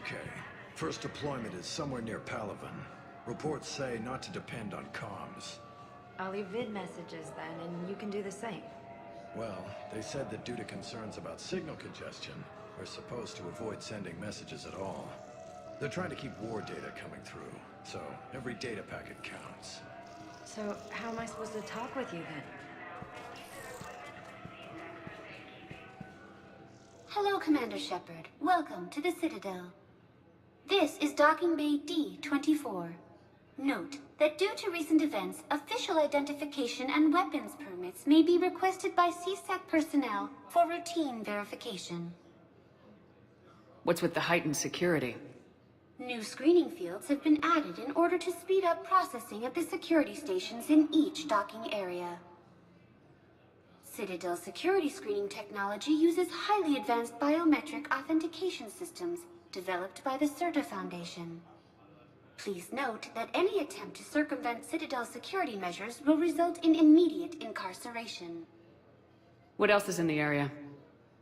Okay. First deployment is somewhere near Palaven. Reports say not to depend on comms. I'll leave vid messages then, and you can do the same. Well, they said that due to concerns about signal congestion, we're supposed to avoid sending messages at all. They're trying to keep war data coming through, so every data packet counts. So, how am I supposed to talk with you then? Hello, Commander Shepard. Welcome to the Citadel. This is Docking Bay D-24. Note that due to recent events, official identification and weapons permits may be requested by CSEC personnel for routine verification. What's with the heightened security? New screening fields have been added in order to speed up processing at the security stations in each docking area. Citadel security screening technology uses highly advanced biometric authentication systems developed by the CERTA Foundation. Please note that any attempt to circumvent Citadel security measures will result in immediate incarceration. What else is in the area?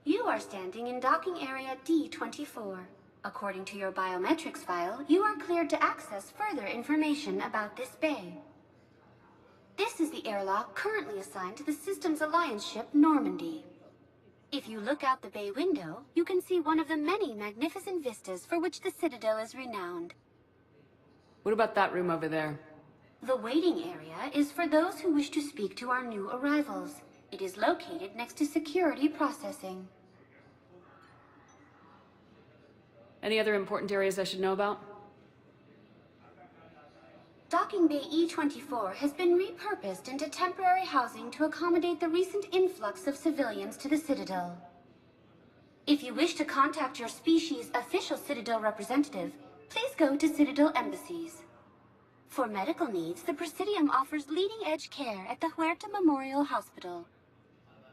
You are standing in docking area D-24. According to your biometrics file, you are cleared to access further information about this bay. This is the airlock currently assigned to the Systems Alliance ship Normandy. If you look out the bay window, you can see one of the many magnificent vistas for which the Citadel is renowned. What about that room over there? The waiting area is for those who wish to speak to our new arrivals. It is located next to security processing. Any other important areas I should know about? Docking Bay E-24 has been repurposed into temporary housing to accommodate the recent influx of civilians to the Citadel. If you wish to contact your species' official Citadel representative, please go to Citadel embassies. For medical needs, the Presidium offers leading-edge care at the Huerta Memorial Hospital.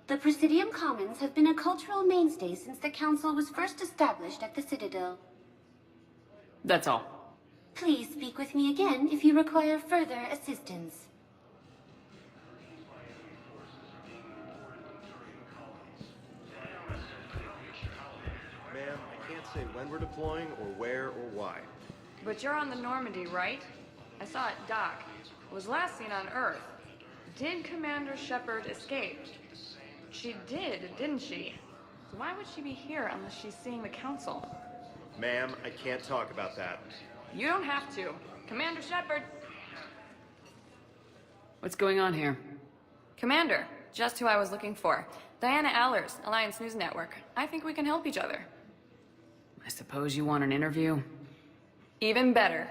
The Presidium Commons have been a cultural mainstay since the Council was first established at the Citadel. That's all. Please speak with me again if you require further assistance. Ma'am, I can't say when we're deploying or where or why. But you're on the Normandy, right? I saw it dock. It was last seen on Earth. Did Commander Shepard escape? She did, didn't she? So why would she be here unless she's seeing the Council? Ma'am, I can't talk about that. You don't have to. Commander Shepard! What's going on here? Commander, just who I was looking for. Diana Allers, Alliance News Network. I think we can help each other. I suppose you want an interview? Even better.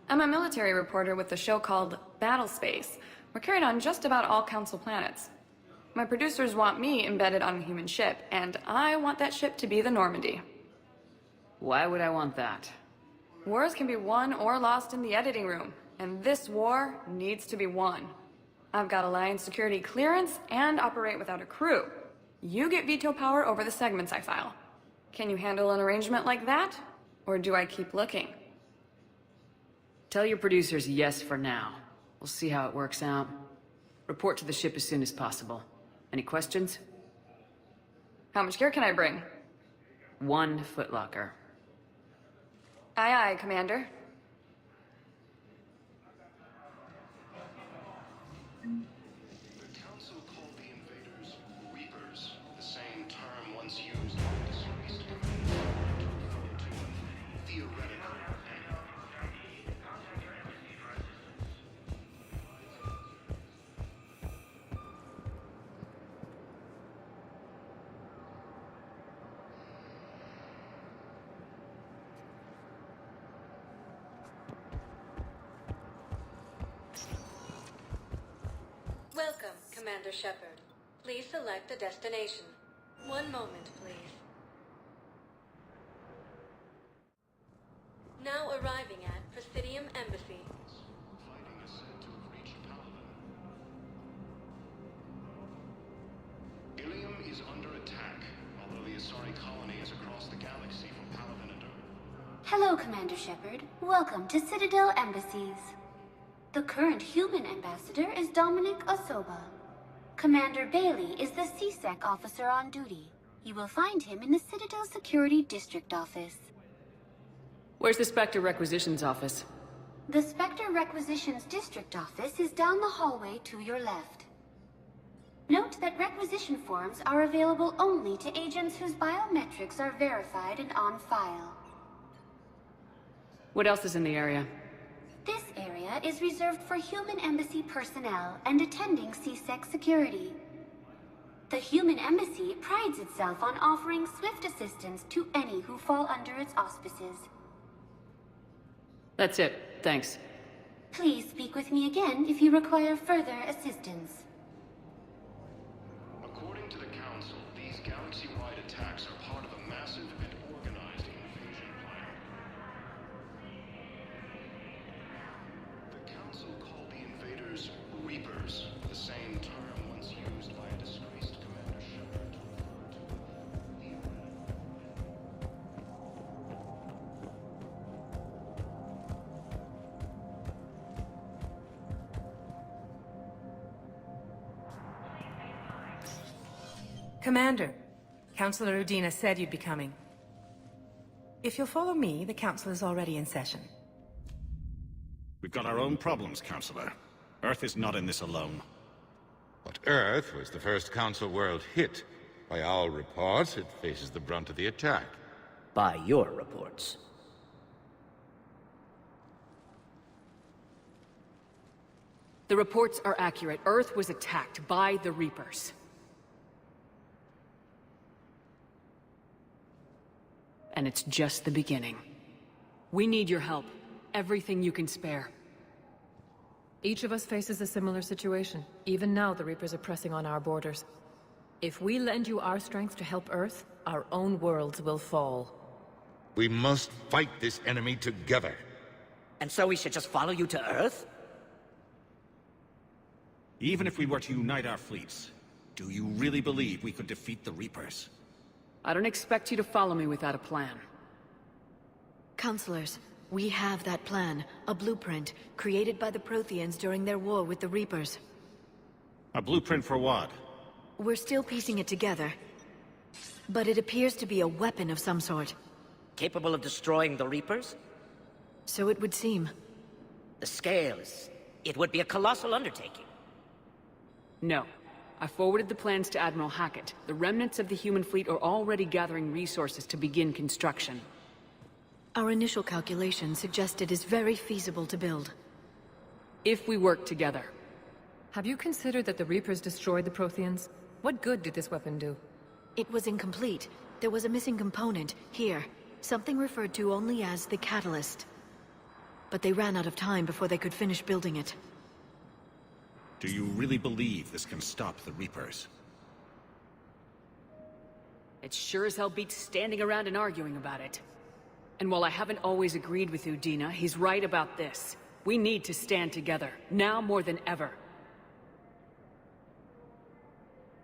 I'm a military reporter with a show called Battle Space. We're carried on just about all Council planets. My producers want me embedded on a human ship, and I want that ship to be the Normandy. Why would I want that? Wars can be won or lost in the editing room, and this war needs to be won. I've got Alliance security clearance and operate without a crew. You get veto power over the segments I file. Can you handle an arrangement like that? Or do I keep looking? Tell your producers yes for now. We'll see how it works out. Report to the ship as soon as possible. Any questions? How much gear can I bring? 1 footlocker. Aye, aye, Commander. The Council called the invaders Reapers, the same term once used by disgraced to refer to a theoretical enemy. Welcome, Commander Shepard. Please select a destination. One moment, please. Now arriving at Presidium Embassy. Fighting is said to have reached Palaven. Ilium is under attack, although the Asari colony is across the galaxy from Palaven and Earth. Hello, Commander Shepard. Welcome to Citadel Embassies. The current human ambassador is Dominic Osoba. Commander Bailey is the CSEC officer on duty. You will find him in the Citadel Security District Office. Where's the Spectre Requisitions office? The Spectre Requisitions District Office is down the hallway to your left. Note that requisition forms are available only to agents whose biometrics are verified and on file. What else is in the area? This area is reserved for human embassy personnel and attending CSEC security. The human embassy prides itself on offering swift assistance to any who fall under its auspices. That's it. Thanks. Please speak with me again if you require further assistance. According to the Council, these galaxy-wide attacks are part of a massive and organized invasion plan. The Council called the invaders Reapers, the same term once used by a disgraced Commander Shepard. Commander, Councillor Udina said you'd be coming. If you'll follow me, the Council is already in session. We've got our own problems, Councillor. Earth is not in this alone. But Earth was the first Council world hit. By all reports, it faces the brunt of the attack. By your reports. The reports are accurate. Earth was attacked by the Reapers. And it's just the beginning. We need your help. Everything you can spare. Each of us faces a similar situation. Even now, the Reapers are pressing on our borders. If we lend you our strength to help Earth, our own worlds will fall. We must fight this enemy together. And so we should just follow you to Earth? Even if we were to unite our fleets, do you really believe we could defeat the Reapers? I don't expect you to follow me without a plan. Counselors, we have that plan. A blueprint, created by the Protheans during their war with the Reapers. A blueprint for what? We're still piecing it together. But it appears to be a weapon of some sort. Capable of destroying the Reapers? So it would seem. The scales. It would be a colossal undertaking. No. I forwarded the plans to Admiral Hackett. The remnants of the human fleet are already gathering resources to begin construction. Our initial calculations suggest it is very feasible to build. If we work together. Have you considered that the Reapers destroyed the Protheans? What good did this weapon do? It was incomplete. There was a missing component, here. Something referred to only as the catalyst. But they ran out of time before they could finish building it. Do you really believe this can stop the Reapers? It sure as hell beats standing around and arguing about it. And while I haven't always agreed with Udina, he's right about this. We need to stand together, now more than ever.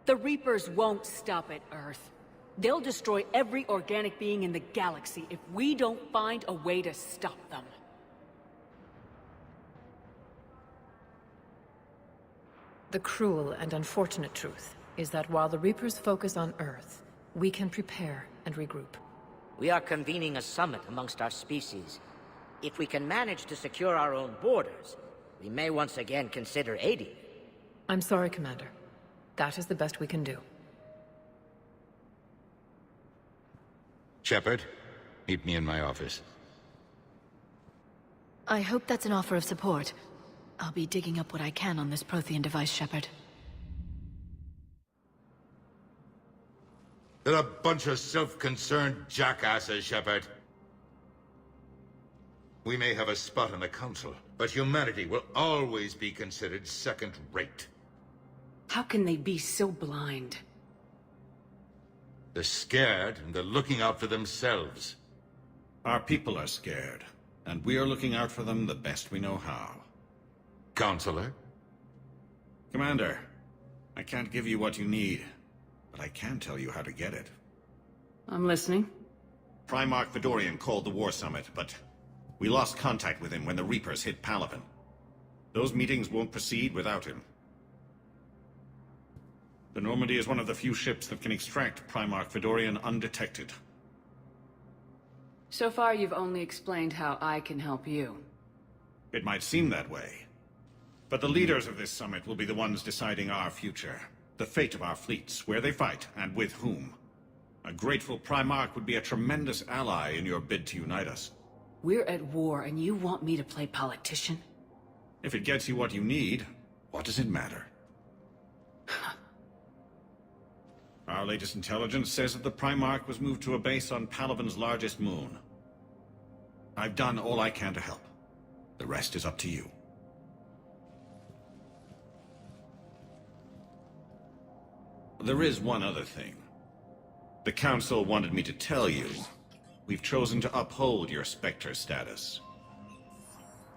The Reapers won't stop at Earth. They'll destroy every organic being in the galaxy if we don't find a way to stop them. The cruel and unfortunate truth is that while the Reapers focus on Earth, we can prepare and regroup. We are convening a summit amongst our species. If we can manage to secure our own borders, we may once again consider aiding. I'm sorry, Commander. That is the best we can do. Shepard, meet me in my office. I hope that's an offer of support. I'll be digging up what I can on this Prothean device, Shepard. They're a bunch of self-concerned jackasses, Shepard. We may have a spot in the Council, but humanity will always be considered second-rate. How can they be so blind? They're scared, and they're looking out for themselves. Our people are scared, and we are looking out for them the best we know how. Counselor? Commander, I can't give you what you need, but I can tell you how to get it. I'm listening. Primarch Fedorian called the War Summit, but we lost contact with him when the Reapers hit Palaven. Those meetings won't proceed without him. The Normandy is one of the few ships that can extract Primarch Fedorian undetected. So far, you've only explained how I can help you. It might seem that way. But the leaders of this summit will be the ones deciding our future. The fate of our fleets, where they fight, and with whom. A grateful Primarch would be a tremendous ally in your bid to unite us. We're at war, and you want me to play politician? If it gets you what you need, what does it matter? Our latest intelligence says that the Primarch was moved to a base on Palaven's largest moon. I've done all I can to help. The rest is up to you. There is one other thing. The Council wanted me to tell you, we've chosen to uphold your Spectre status.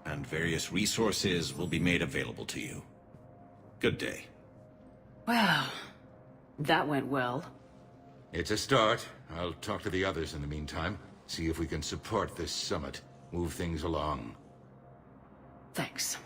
And various resources will be made available to you. Good day. Well, that went well. It's a start. I'll talk to the others in the meantime. See if we can support this summit. Move things along. Thanks.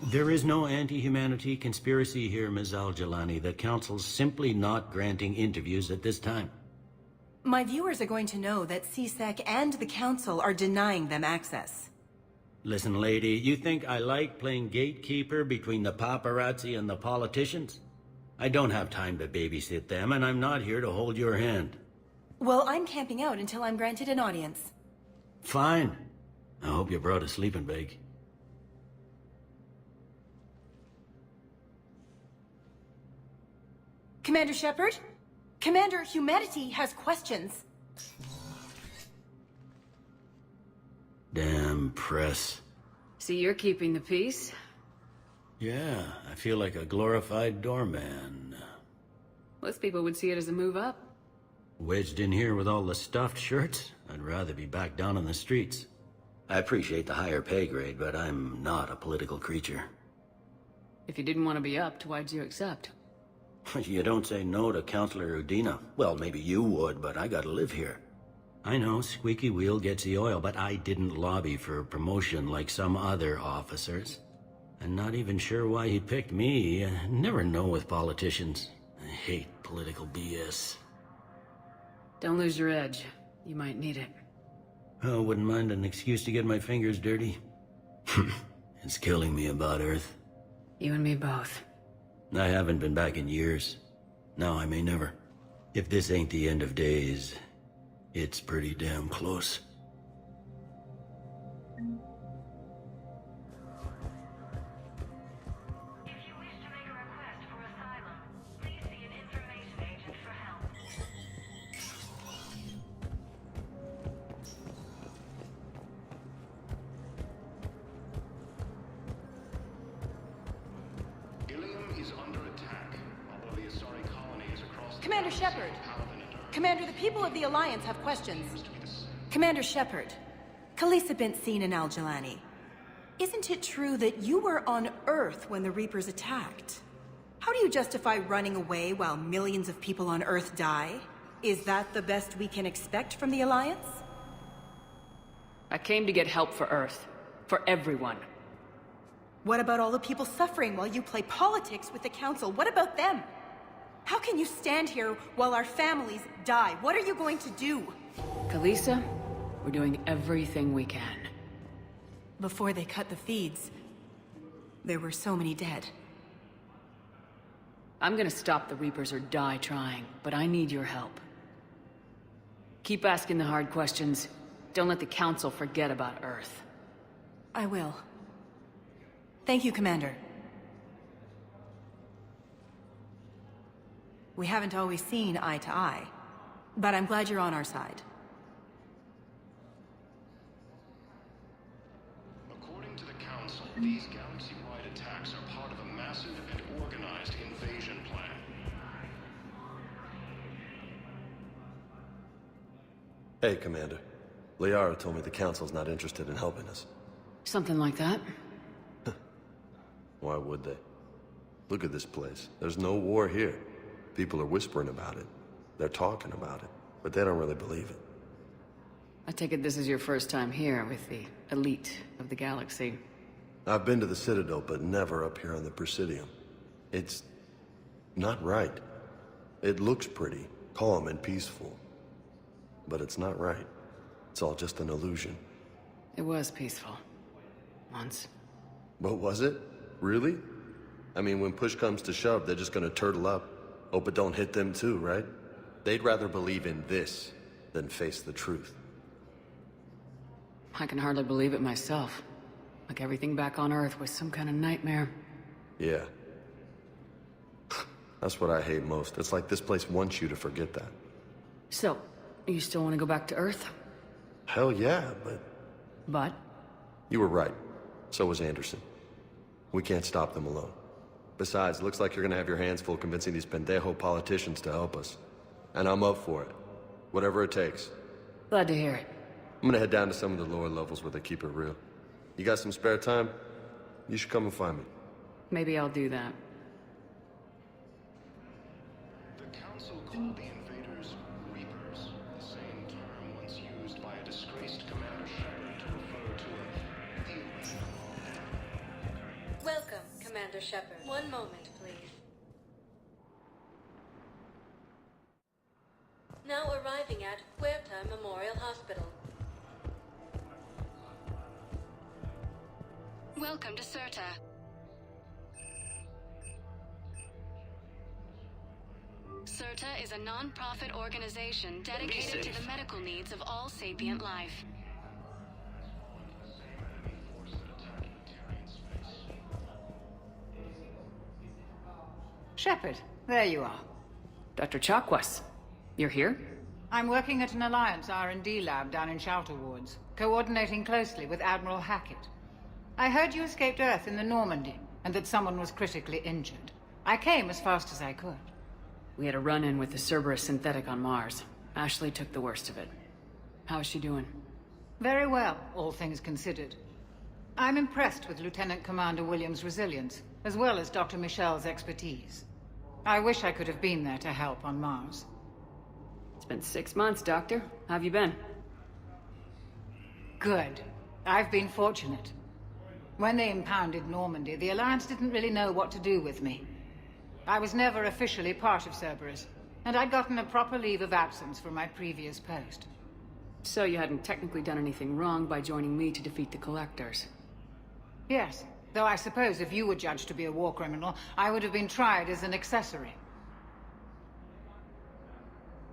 There is no anti-humanity conspiracy here, Ms. Al-Jalani. The Council's simply not granting interviews at this time. My viewers are going to know that CSEC and the Council are denying them access. Listen, lady, you think I like playing gatekeeper between the paparazzi and the politicians? I don't have time to babysit them, and I'm not here to hold your hand. Well, I'm camping out until I'm granted an audience. Fine. I hope you brought a sleeping bag. Commander Shepard? Commander, humanity has questions. Damn press. See, you're keeping the peace? Yeah, I feel like a glorified doorman. Most people would see it as a move up. Wedged in here with all the stuffed shirts? I'd rather be back down on the streets. I appreciate the higher pay grade, but I'm not a political creature. If you didn't want to be upped, why'd you accept? You don't say no to Counselor Udina. Well, maybe you would, but I gotta live here. I know, squeaky wheel gets the oil, but I didn't lobby for promotion like some other officers. I'm not even sure why he picked me. I never know with politicians. I hate political BS. Don't lose your edge. You might need it. Oh, wouldn't mind an excuse to get my fingers dirty. It's killing me about Earth. You and me both. I haven't been back in years. Now I may never. If this ain't the end of days, it's pretty damn close. Commander Shepard. Commander, the people of the Alliance have questions. Commander Shepard, Khaleesa bint Sin and Al-Jalani. Isn't it true that you were on Earth when the Reapers attacked? How do you justify running away while millions of people on Earth die? Is that the best we can expect from the Alliance? I came to get help for Earth. For everyone. What about all the people suffering while you play politics with the Council? What about them? How can you stand here while our families die? What are you going to do? Khaleesa, we're doing everything we can. Before they cut the feeds, there were so many dead. I'm gonna stop the Reapers or die trying, but I need your help. Keep asking the hard questions. Don't let the Council forget about Earth. I will. Thank you, Commander. We haven't always seen eye to eye, but I'm glad you're on our side. According to the Council, these galaxy-wide attacks are part of a massive and organized invasion plan. Hey, Commander. Liara told me the Council's not interested in helping us. Something like that? Why would they? Look at this place. There's no war here. People are whispering about it. They're talking about it, but they don't really believe it. I take it this is your first time here with the elite of the galaxy. I've been to the Citadel, but never up here on the Presidium. It's not right. It looks pretty, calm and peaceful, but it's not right. It's all just an illusion. It was peaceful. Once. But was it? Really? I mean, when push comes to shove, they're just gonna turtle up. Hope it don't hit them too, right? They'd rather believe in this than face the truth. I can hardly believe it myself. Like everything back on Earth was some kind of nightmare. Yeah. That's what I hate most. It's like this place wants you to forget that. So, you still want to go back to Earth? Hell yeah, but... But? You were right. So was Anderson. We can't stop them alone. Besides, it looks like you're gonna have your hands full convincing these pendejo politicians to help us. And I'm up for it. Whatever it takes. Glad to hear it. I'm gonna head down to some of the lower levels where they keep it real. You got some spare time? You should come and find me. Maybe I'll do that. The Council called the invaders Reapers, the same term once used by a disgraced Commander Shepard to refer to the original. Welcome, Commander Shepard. One moment, please. Now arriving at Huerta Memorial Hospital. Welcome to Certa. Certa is a non-profit organization dedicated to the medical needs of all sapient life. Shepard, there you are. Dr. Chakwas, you're here? I'm working at an Alliance R&D lab down in Shelter Wards, coordinating closely with Admiral Hackett. I heard you escaped Earth in the Normandy, and that someone was critically injured. I came as fast as I could. We had a run-in with the Cerberus synthetic on Mars. Ashley took the worst of it. How is she doing? Very well, all things considered. I'm impressed with Lieutenant Commander Williams' resilience, as well as Dr. Michel's expertise. I wish I could have been there to help on Mars. It's been 6 months, Doctor. How have you been? Good. I've been fortunate. When they impounded Normandy, the Alliance didn't really know what to do with me. I was never officially part of Cerberus, and I'd gotten a proper leave of absence from my previous post. So you hadn't technically done anything wrong by joining me to defeat the Collectors? Yes, though I suppose if you were judged to be a war criminal, I would have been tried as an accessory.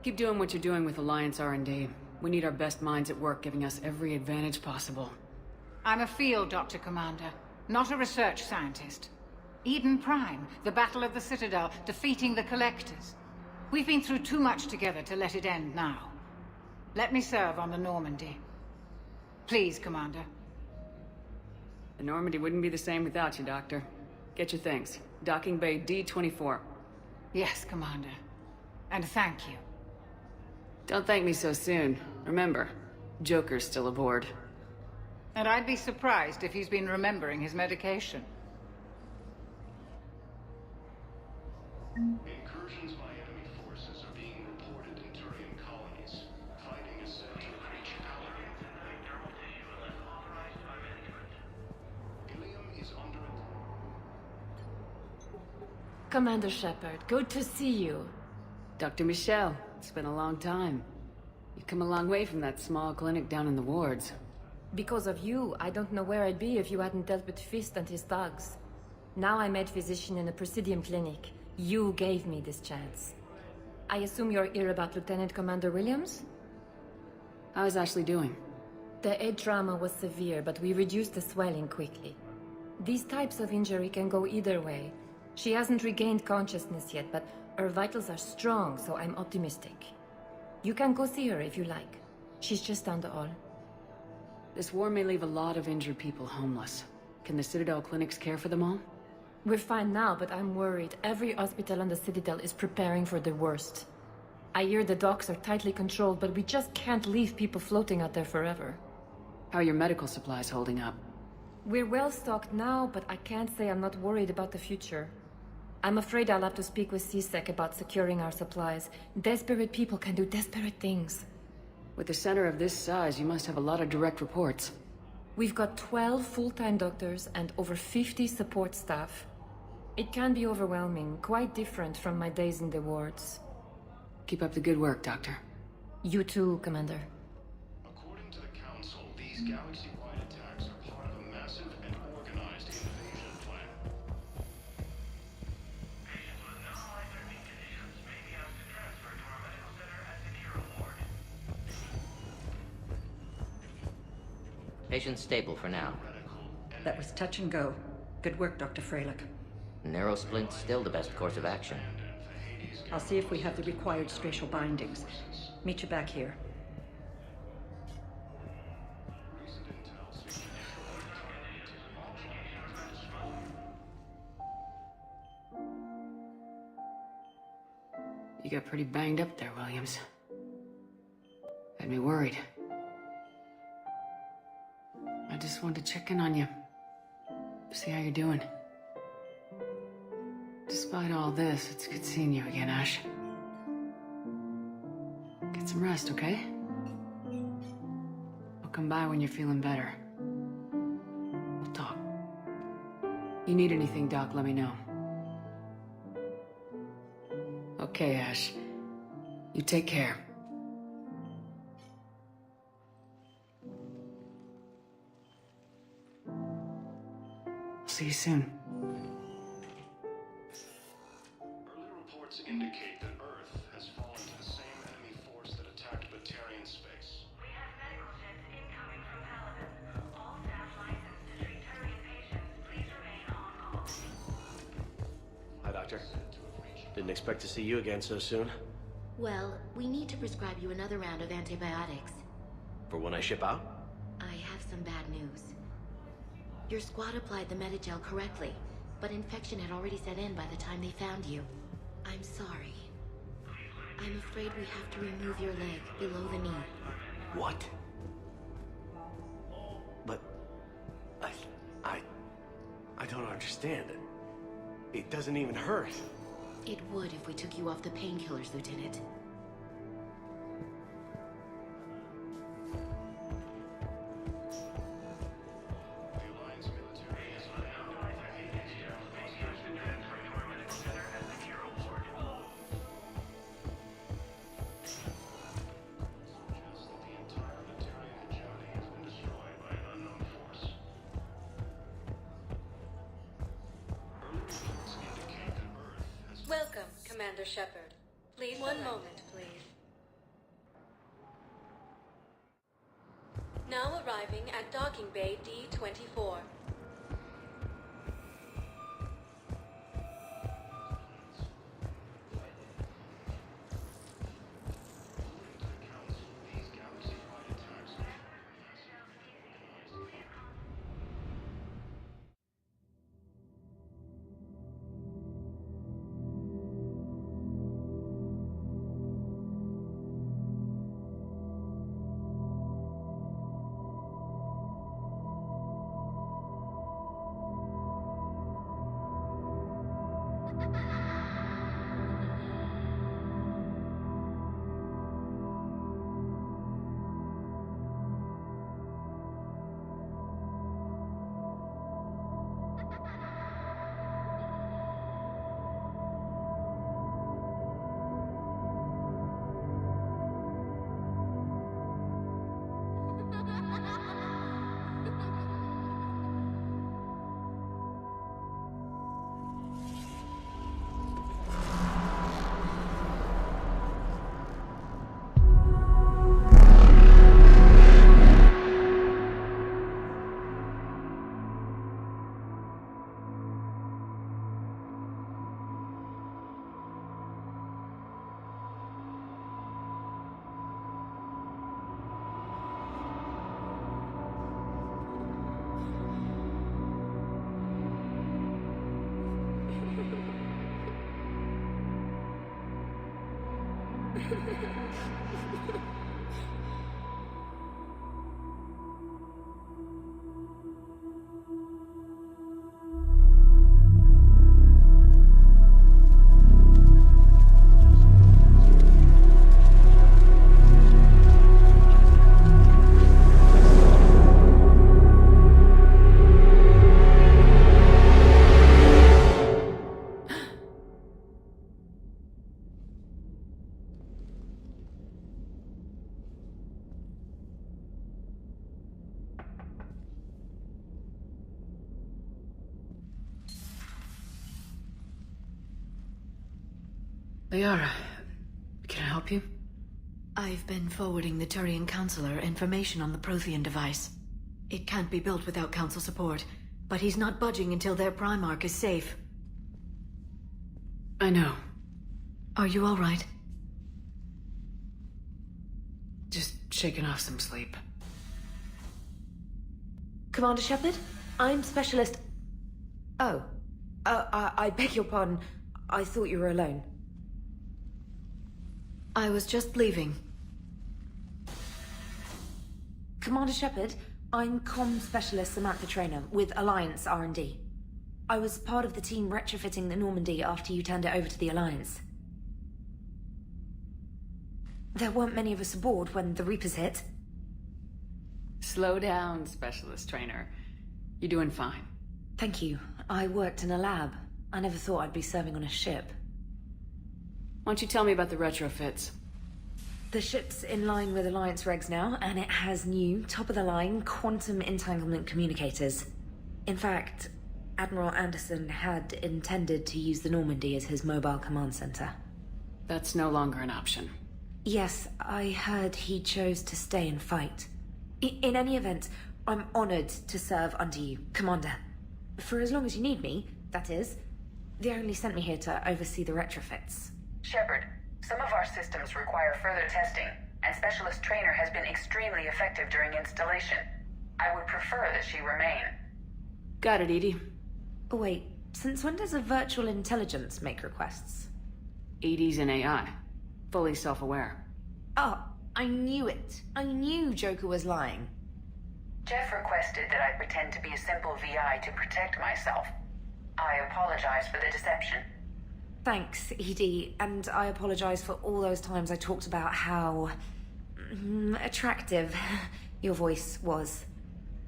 Keep doing what you're doing with Alliance R&D. We need our best minds at work giving us every advantage possible. I'm a field doctor, Commander, not a research scientist. Eden Prime, the Battle of the Citadel, defeating the Collectors. We've been through too much together to let it end now. Let me serve on the Normandy. Please, Commander. The Normandy wouldn't be the same without you, Doctor. Get your things. Docking Bay D-24. Yes, Commander. And thank you. Don't thank me so soon. Remember, Joker's still aboard. And I'd be surprised if he's been remembering his medication. Incursions by enemy forces are being reported in Turian colonies. Fighting is said to have reached Palaven. Ilium is under Commander Shepard, good to see you. Dr. Michelle, it's been a long time. You've come a long way from that small clinic down in the wards. Because of you, I don't know where I'd be if you hadn't dealt with Fist and his thugs. Now I'm head physician in a Presidium clinic. You gave me this chance. I assume you're here about Lieutenant Commander Williams? How's Ashley doing? The head trauma was severe, but we reduced the swelling quickly. These types of injury can go either way. She hasn't regained consciousness yet, but her vitals are strong, so I'm optimistic. You can go see her if you like. She's just down the hall. This war may leave a lot of injured people homeless. Can the Citadel clinics care for them all? We're fine now, but I'm worried. Every hospital on the Citadel is preparing for the worst. I hear the docks are tightly controlled, but we just can't leave people floating out there forever. How are your medical supplies holding up? We're well stocked now, but I can't say I'm not worried about the future. I'm afraid I'll have to speak with CSEC about securing our supplies. Desperate people can do desperate things. With a center of this size, you must have a lot of direct reports. We've got 12 full-time doctors and over 50 support staff. It can be overwhelming, quite different from my days in the wards. Keep up the good work, Doctor. You too, Commander. According to the Council, these galaxy-wide attacks are part of a massive and organized invasion plan. Patients with non-life-threatening conditions may be asked to transfer to our medical center at the Hero Ward. Patient stable for now. That was touch and go. Good work, Dr. Freilich. Narrow splint's still the best course of action. I'll see if we have the required spatial bindings. Meet you back here. You got pretty banged up there, Williams. Had me worried. I just wanted to check in on you. See how you're doing. Despite all this, it's good seeing you again, Ash. Get some rest, okay? I'll come by when you're feeling better. We'll talk. You need anything, Doc, let me know. Okay, Ash. You take care. See you soon. Early reports indicate that Earth has fallen to the same enemy force that attacked Batarian space. We have medical ships incoming from Palaven. All staff licensed to treat Turian patients, please remain on call. Hi, Doctor. Didn't expect to see you again so soon. Well, we need to prescribe you another round of antibiotics. For when I ship out? I have some bad news. Your squad applied the Metagel correctly, but infection had already set in by the time they found you. I'm sorry. I'm afraid we have to remove your leg below the knee. What? But... I don't understand it. It doesn't even hurt. It would if we took you off the painkillers, Lieutenant. Welcome, Commander Shepard. Please, one moment, please. Now arriving at docking bay D-24. Liara, can I help you? I've been forwarding the Turian Counselor information on the Prothean device. It can't be built without Council support, but he's not budging until their Primarch is safe. I know. Are you all right? Just shaking off some sleep. Commander Shepard, I'm Specialist... Oh. I beg your pardon. I thought you were alone. I was just leaving. Commander Shepard, I'm Comm Specialist Samantha Traynor with Alliance R&D. I was part of the team retrofitting the Normandy after you turned it over to the Alliance. There weren't many of us aboard when the Reapers hit. Slow down, Specialist Trainer. You're doing fine. Thank you. I worked in a lab. I never thought I'd be serving on a ship. Why don't you tell me about the retrofits? The ship's in line with Alliance regs now, and it has new, top-of-the-line, quantum entanglement communicators. In fact, Admiral Anderson had intended to use the Normandy as his mobile command center. That's no longer an option. Yes, I heard he chose to stay and fight. In any event, I'm honored to serve under you, Commander. For as long as you need me, that is. They only sent me here to oversee the retrofits. Shepard, some of our systems require further testing, and Specialist Trainer has been extremely effective during installation. I would prefer that she remain. Got it, Edie. Oh, wait, since when does a virtual intelligence make requests? Edie's an AI. Fully self-aware. Oh, I knew it. I knew Joker was lying. Jeff requested that I pretend to be a simple VI to protect myself. I apologize for the deception. Thanks, Edie, and I apologize for all those times I talked about how... attractive your voice was.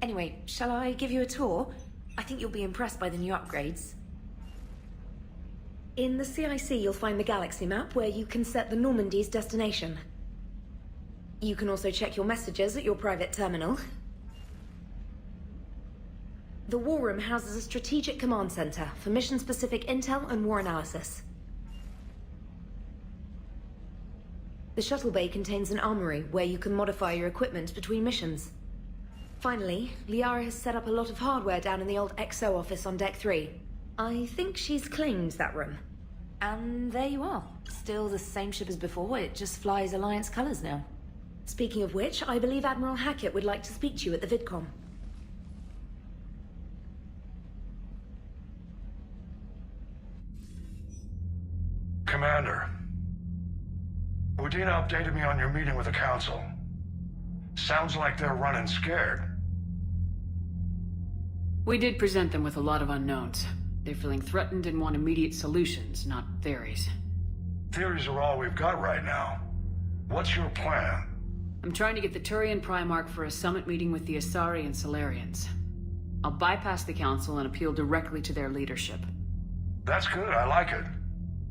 Anyway, shall I give you a tour? I think you'll be impressed by the new upgrades. In the CIC, you'll find the galaxy map where you can set the Normandy's destination. You can also check your messages at your private terminal. The War Room houses a strategic command center for mission-specific intel and war analysis. The shuttle bay contains an armory where you can modify your equipment between missions. Finally, Liara has set up a lot of hardware down in the old XO office on Deck 3. I think she's claimed that room. And there you are. Still the same ship as before, it just flies Alliance colors now. Speaking of which, I believe Admiral Hackett would like to speak to you at the VidCom. Commander, Udina updated me on your meeting with the Council. Sounds like they're running scared. We did present them with a lot of unknowns. They're feeling threatened and want immediate solutions, not theories. Theories are all we've got right now. What's your plan? I'm trying to get the Turian Primarch for a summit meeting with the Asari and Solarians. I'll bypass the Council and appeal directly to their leadership. That's good, I like it.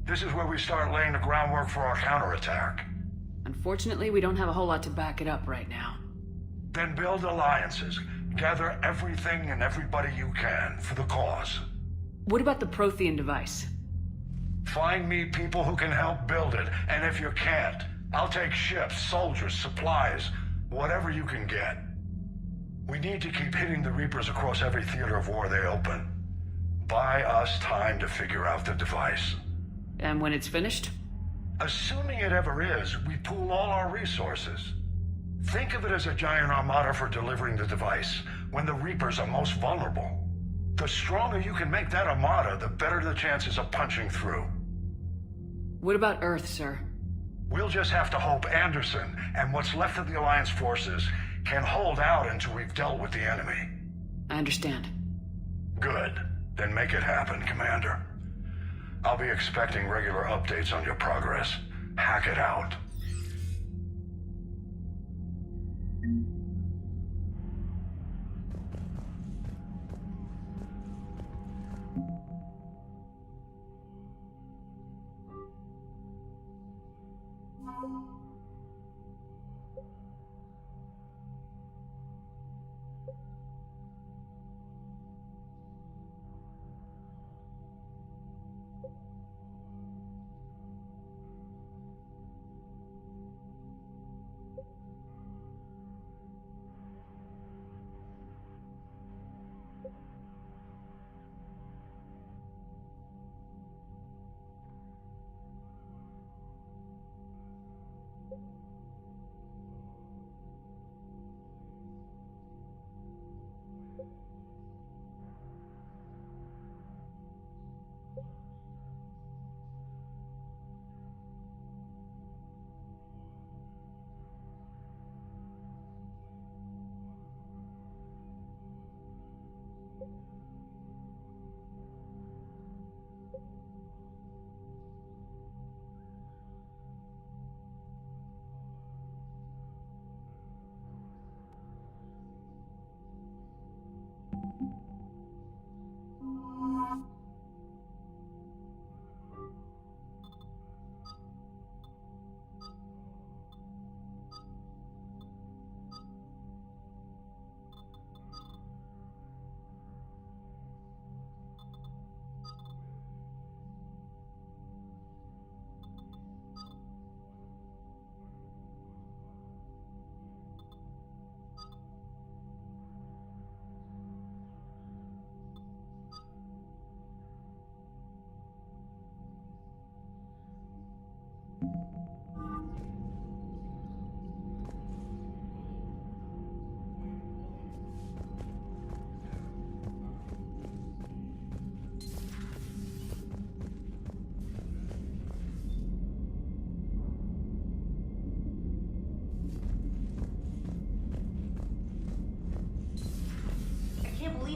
This is where we start laying the groundwork for our counterattack. Unfortunately, we don't have a whole lot to back it up right now. Then build alliances. Gather everything and everybody you can for the cause. What about the Prothean device? Find me people who can help build it, and if you can't, I'll take ships, soldiers, supplies, whatever you can get. We need to keep hitting the Reapers across every theater of war they open. Buy us time to figure out the device. And when it's finished? Assuming it ever is, we pool all our resources. Think of it as a giant armada for delivering the device, when the Reapers are most vulnerable. The stronger you can make that armada, the better the chances of punching through. What about Earth, sir? We'll just have to hope Anderson and what's left of the Alliance forces can hold out until we've dealt with the enemy. I understand. Good. Then make it happen, Commander. I'll be expecting regular updates on your progress. Hack it out.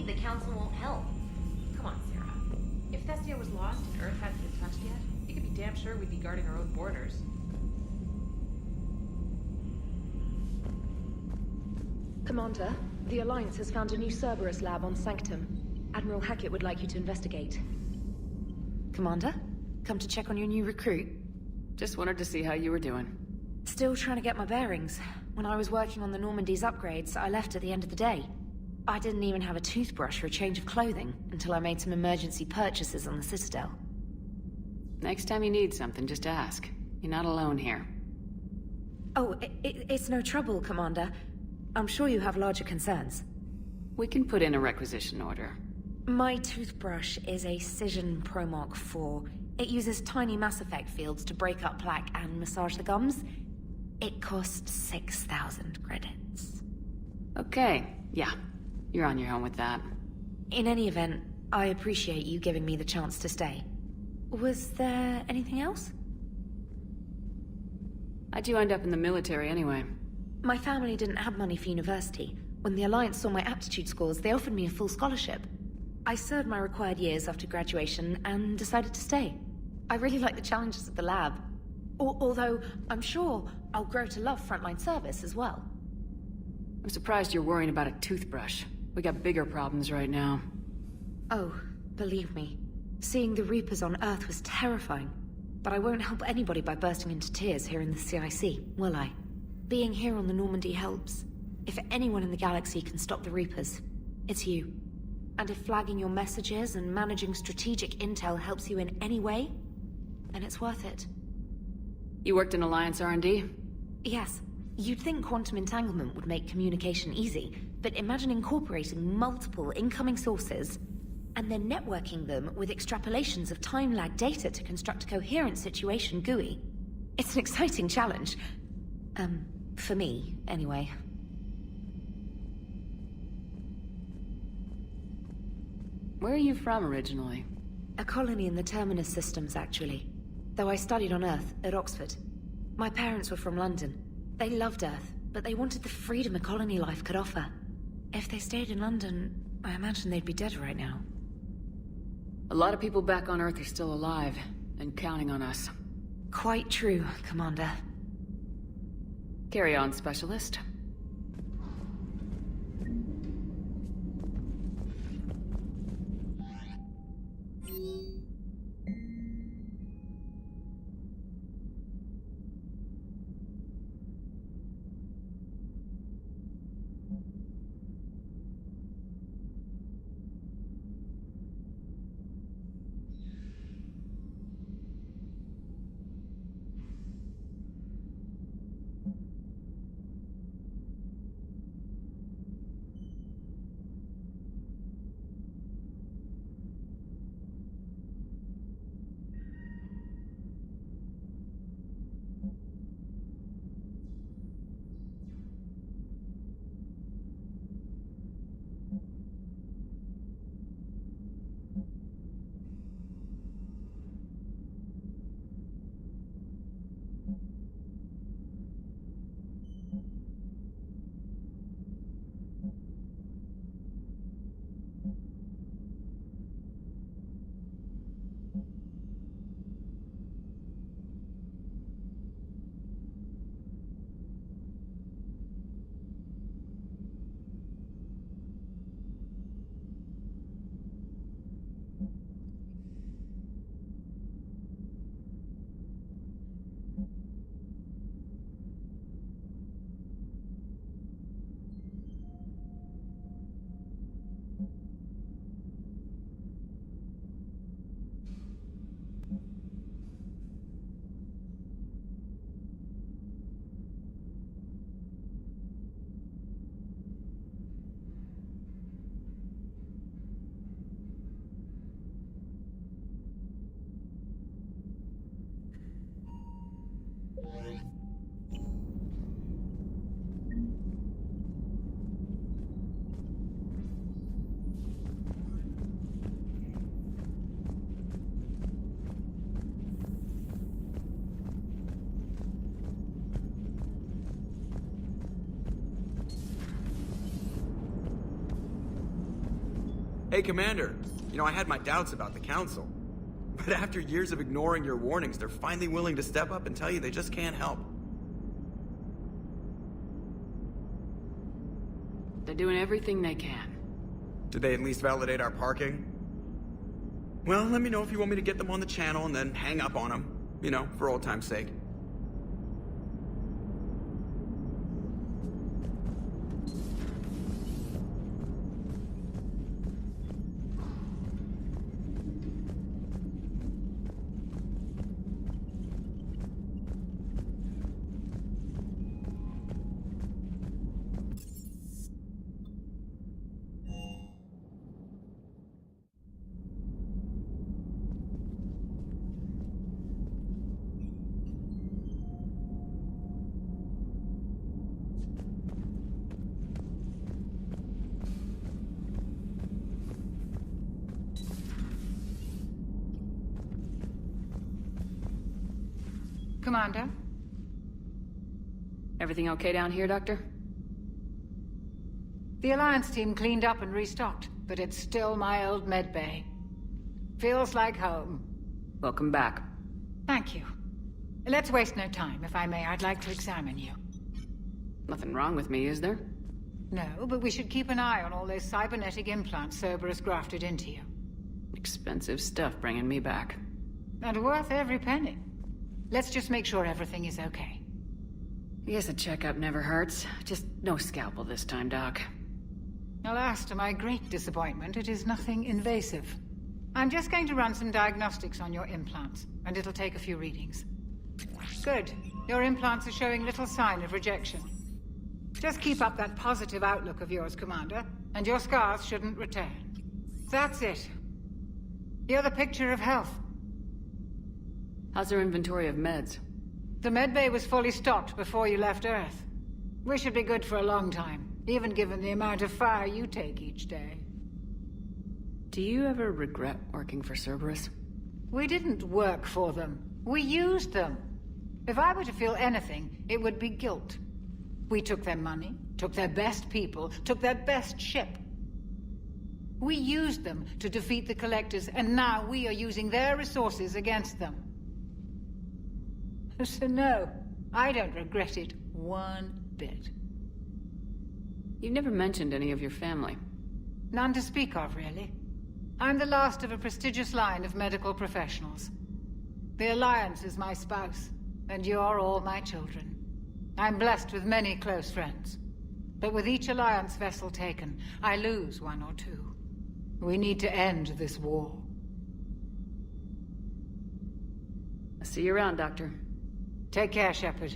The Council won't help. Come on, Sarah. If Thestia was lost and Earth hadn't been touched yet, you could be damn sure we'd be guarding our own borders. Commander, the Alliance has found a new Cerberus lab on Sanctum. Admiral Hackett would like you to investigate. Commander? Come to check on your new recruit? Just wanted to see how you were doing. Still trying to get my bearings. When I was working on the Normandy's upgrades, I left at the end of the day. I didn't even have a toothbrush or a change of clothing until I made some emergency purchases on the Citadel. Next time you need something, just ask. You're not alone here. Oh, it's no trouble, Commander. I'm sure you have larger concerns. We can put in a requisition order. My toothbrush is a Cision Pro Mark IV. It uses tiny Mass Effect fields to break up plaque and massage the gums. It costs 6,000 credits. Okay, yeah. You're on your own with that. In any event, I appreciate you giving me the chance to stay. Was there anything else? How'd you end up in the military anyway? My family didn't have money for university. When the Alliance saw my aptitude scores, they offered me a full scholarship. I served my required years after graduation and decided to stay. I really like the challenges of the lab. Although, I'm sure I'll grow to love frontline service as well. I'm surprised you're worrying about a toothbrush. We got bigger problems right now. Oh, believe me. Seeing the Reapers on Earth was terrifying. But I won't help anybody by bursting into tears here in the CIC, will I? Being here on the Normandy helps. If anyone in the galaxy can stop the Reapers, it's you. And if flagging your messages and managing strategic intel helps you in any way, then it's worth it. You worked in Alliance R&D? Yes. You'd think quantum entanglement would make communication easy, but imagine incorporating multiple incoming sources and then networking them with extrapolations of time-lag data to construct a coherent situation GUI. It's an exciting challenge. For me, anyway. Where are you from originally? A colony in the Terminus systems, actually. Though I studied on Earth, at Oxford. My parents were from London. They loved Earth, but they wanted the freedom a colony life could offer. If they stayed in London, I imagine they'd be dead right now. A lot of people back on Earth are still alive, and counting on us. Quite true, Commander. Carry on, Specialist. Hey, Commander. You know, I had my doubts about the Council. But after years of ignoring your warnings, they're finally willing to step up and tell you they just can't help. They're doing everything they can. Did they at least validate our parking? Well, let me know if you want me to get them on the channel and then hang up on them. You know, for old time's sake. Commander? Everything okay down here, Doctor? The Alliance team cleaned up and restocked. but it's still my old medbay. Feels like home. Welcome back. Thank you. Let's waste no time. If I may, I'd like to examine you. Nothing wrong with me, is there? No, but we should keep an eye on all those cybernetic implants Cerberus grafted into you. Expensive stuff bringing me back. And worth every penny. Let's just make sure everything is okay. I guess a checkup never hurts. Just no scalpel this time, Doc. Alas, to my great disappointment, it is nothing invasive. I'm just going to run some diagnostics on your implants, and it'll take a few readings. Good. Your implants are showing little sign of rejection. Just keep up that positive outlook of yours, Commander, and your scars shouldn't return. That's it. You're the picture of health. How's our inventory of meds? The medbay was fully stocked before you left Earth. We should be good for a long time, even given the amount of fire you take each day. Do you ever regret working for Cerberus? We didn't work for them. We used them. If I were to feel anything, it would be guilt. We took their money, took their best people, took their best ship. We used them to defeat the Collectors, and now we are using their resources against them. So no, I don't regret it one bit. You never mentioned any of your family. None to speak of, really. I'm the last of a prestigious line of medical professionals. The Alliance is my spouse, and you're all my children. I'm blessed with many close friends. But with each Alliance vessel taken, I lose one or two. We need to end this war. I'll see you around, Doctor. Take care, Shepard.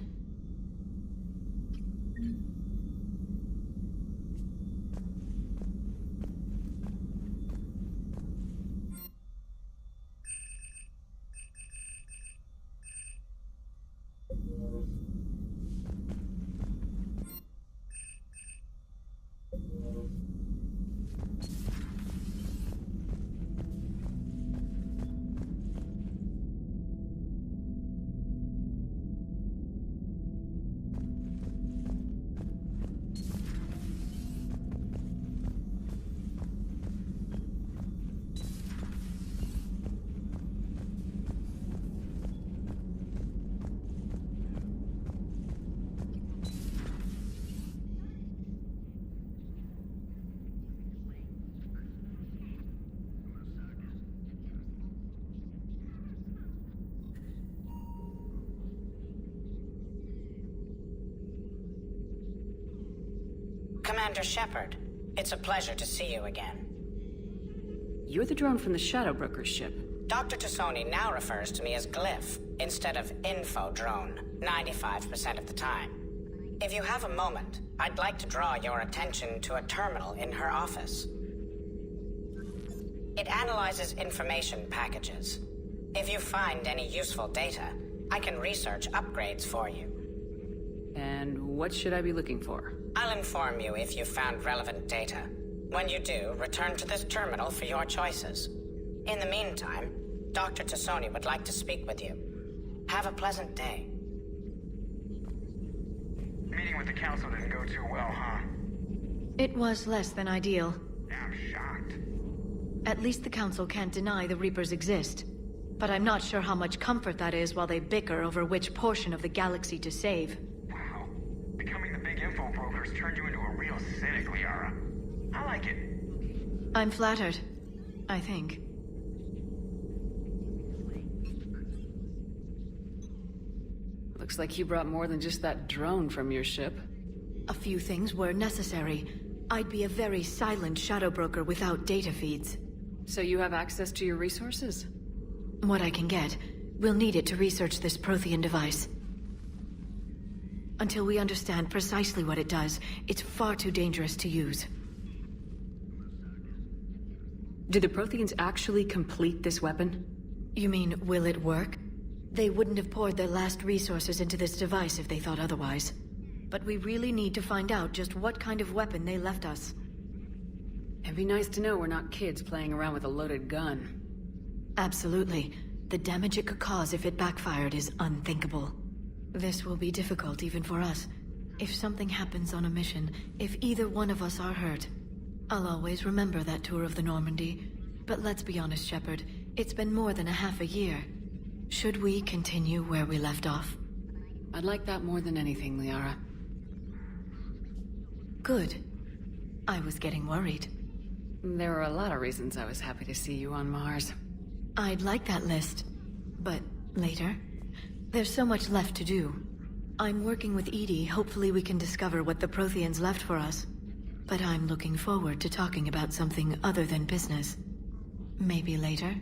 Commander Shepard, it's a pleasure to see you again. You're the drone from the Shadow Broker's ship. Dr. Tassoni now refers to me as Glyph instead of Info Drone, 95% of the time. If you have a moment, I'd like to draw your attention to a terminal in her office. It analyzes information packages. If you find any useful data, I can research upgrades for you. And what should I be looking for? I'll inform you if you've found relevant data. When you do, return to this terminal for your choices. In the meantime, Dr. Tassoni would like to speak with you. Have a pleasant day. Meeting with the council didn't go too well, huh? It was less than ideal. I'm shocked. At least the council can't deny the Reapers exist. But I'm not sure how much comfort that is while they bicker over which portion of the galaxy to save. Wow. Becoming the big info brokers turned you into a real cynic, Liara. I like it. I'm flattered. I think. Looks like you brought more than just that drone from your ship. A few things were necessary. I'd be a very silent shadow broker without data feeds. So you have access to your resources? What I can get. We'll need it to research this Prothean device. Until we understand precisely what it does, it's far too dangerous to use. Do the Protheans actually complete this weapon? You mean, will it work? They wouldn't have poured their last resources into this device if they thought otherwise. But we really need to find out just what kind of weapon they left us. It'd be nice to know we're not kids playing around with a loaded gun. Absolutely. The damage it could cause if it backfired is unthinkable. This will be difficult even for us. If something happens on a mission, if either one of us are hurt, I'll always remember that tour of the Normandy. But let's be honest, Shepard. It's been more than a half a year. Should we continue where we left off? I'd like that more than anything, Liara. Good. I was getting worried. There were a lot of reasons I was happy to see you on Mars. I'd like that list. But later? There's so much left to do. I'm working with Edie. Hopefully we can discover what the Protheans left for us. But I'm looking forward to talking about something other than business. Maybe later?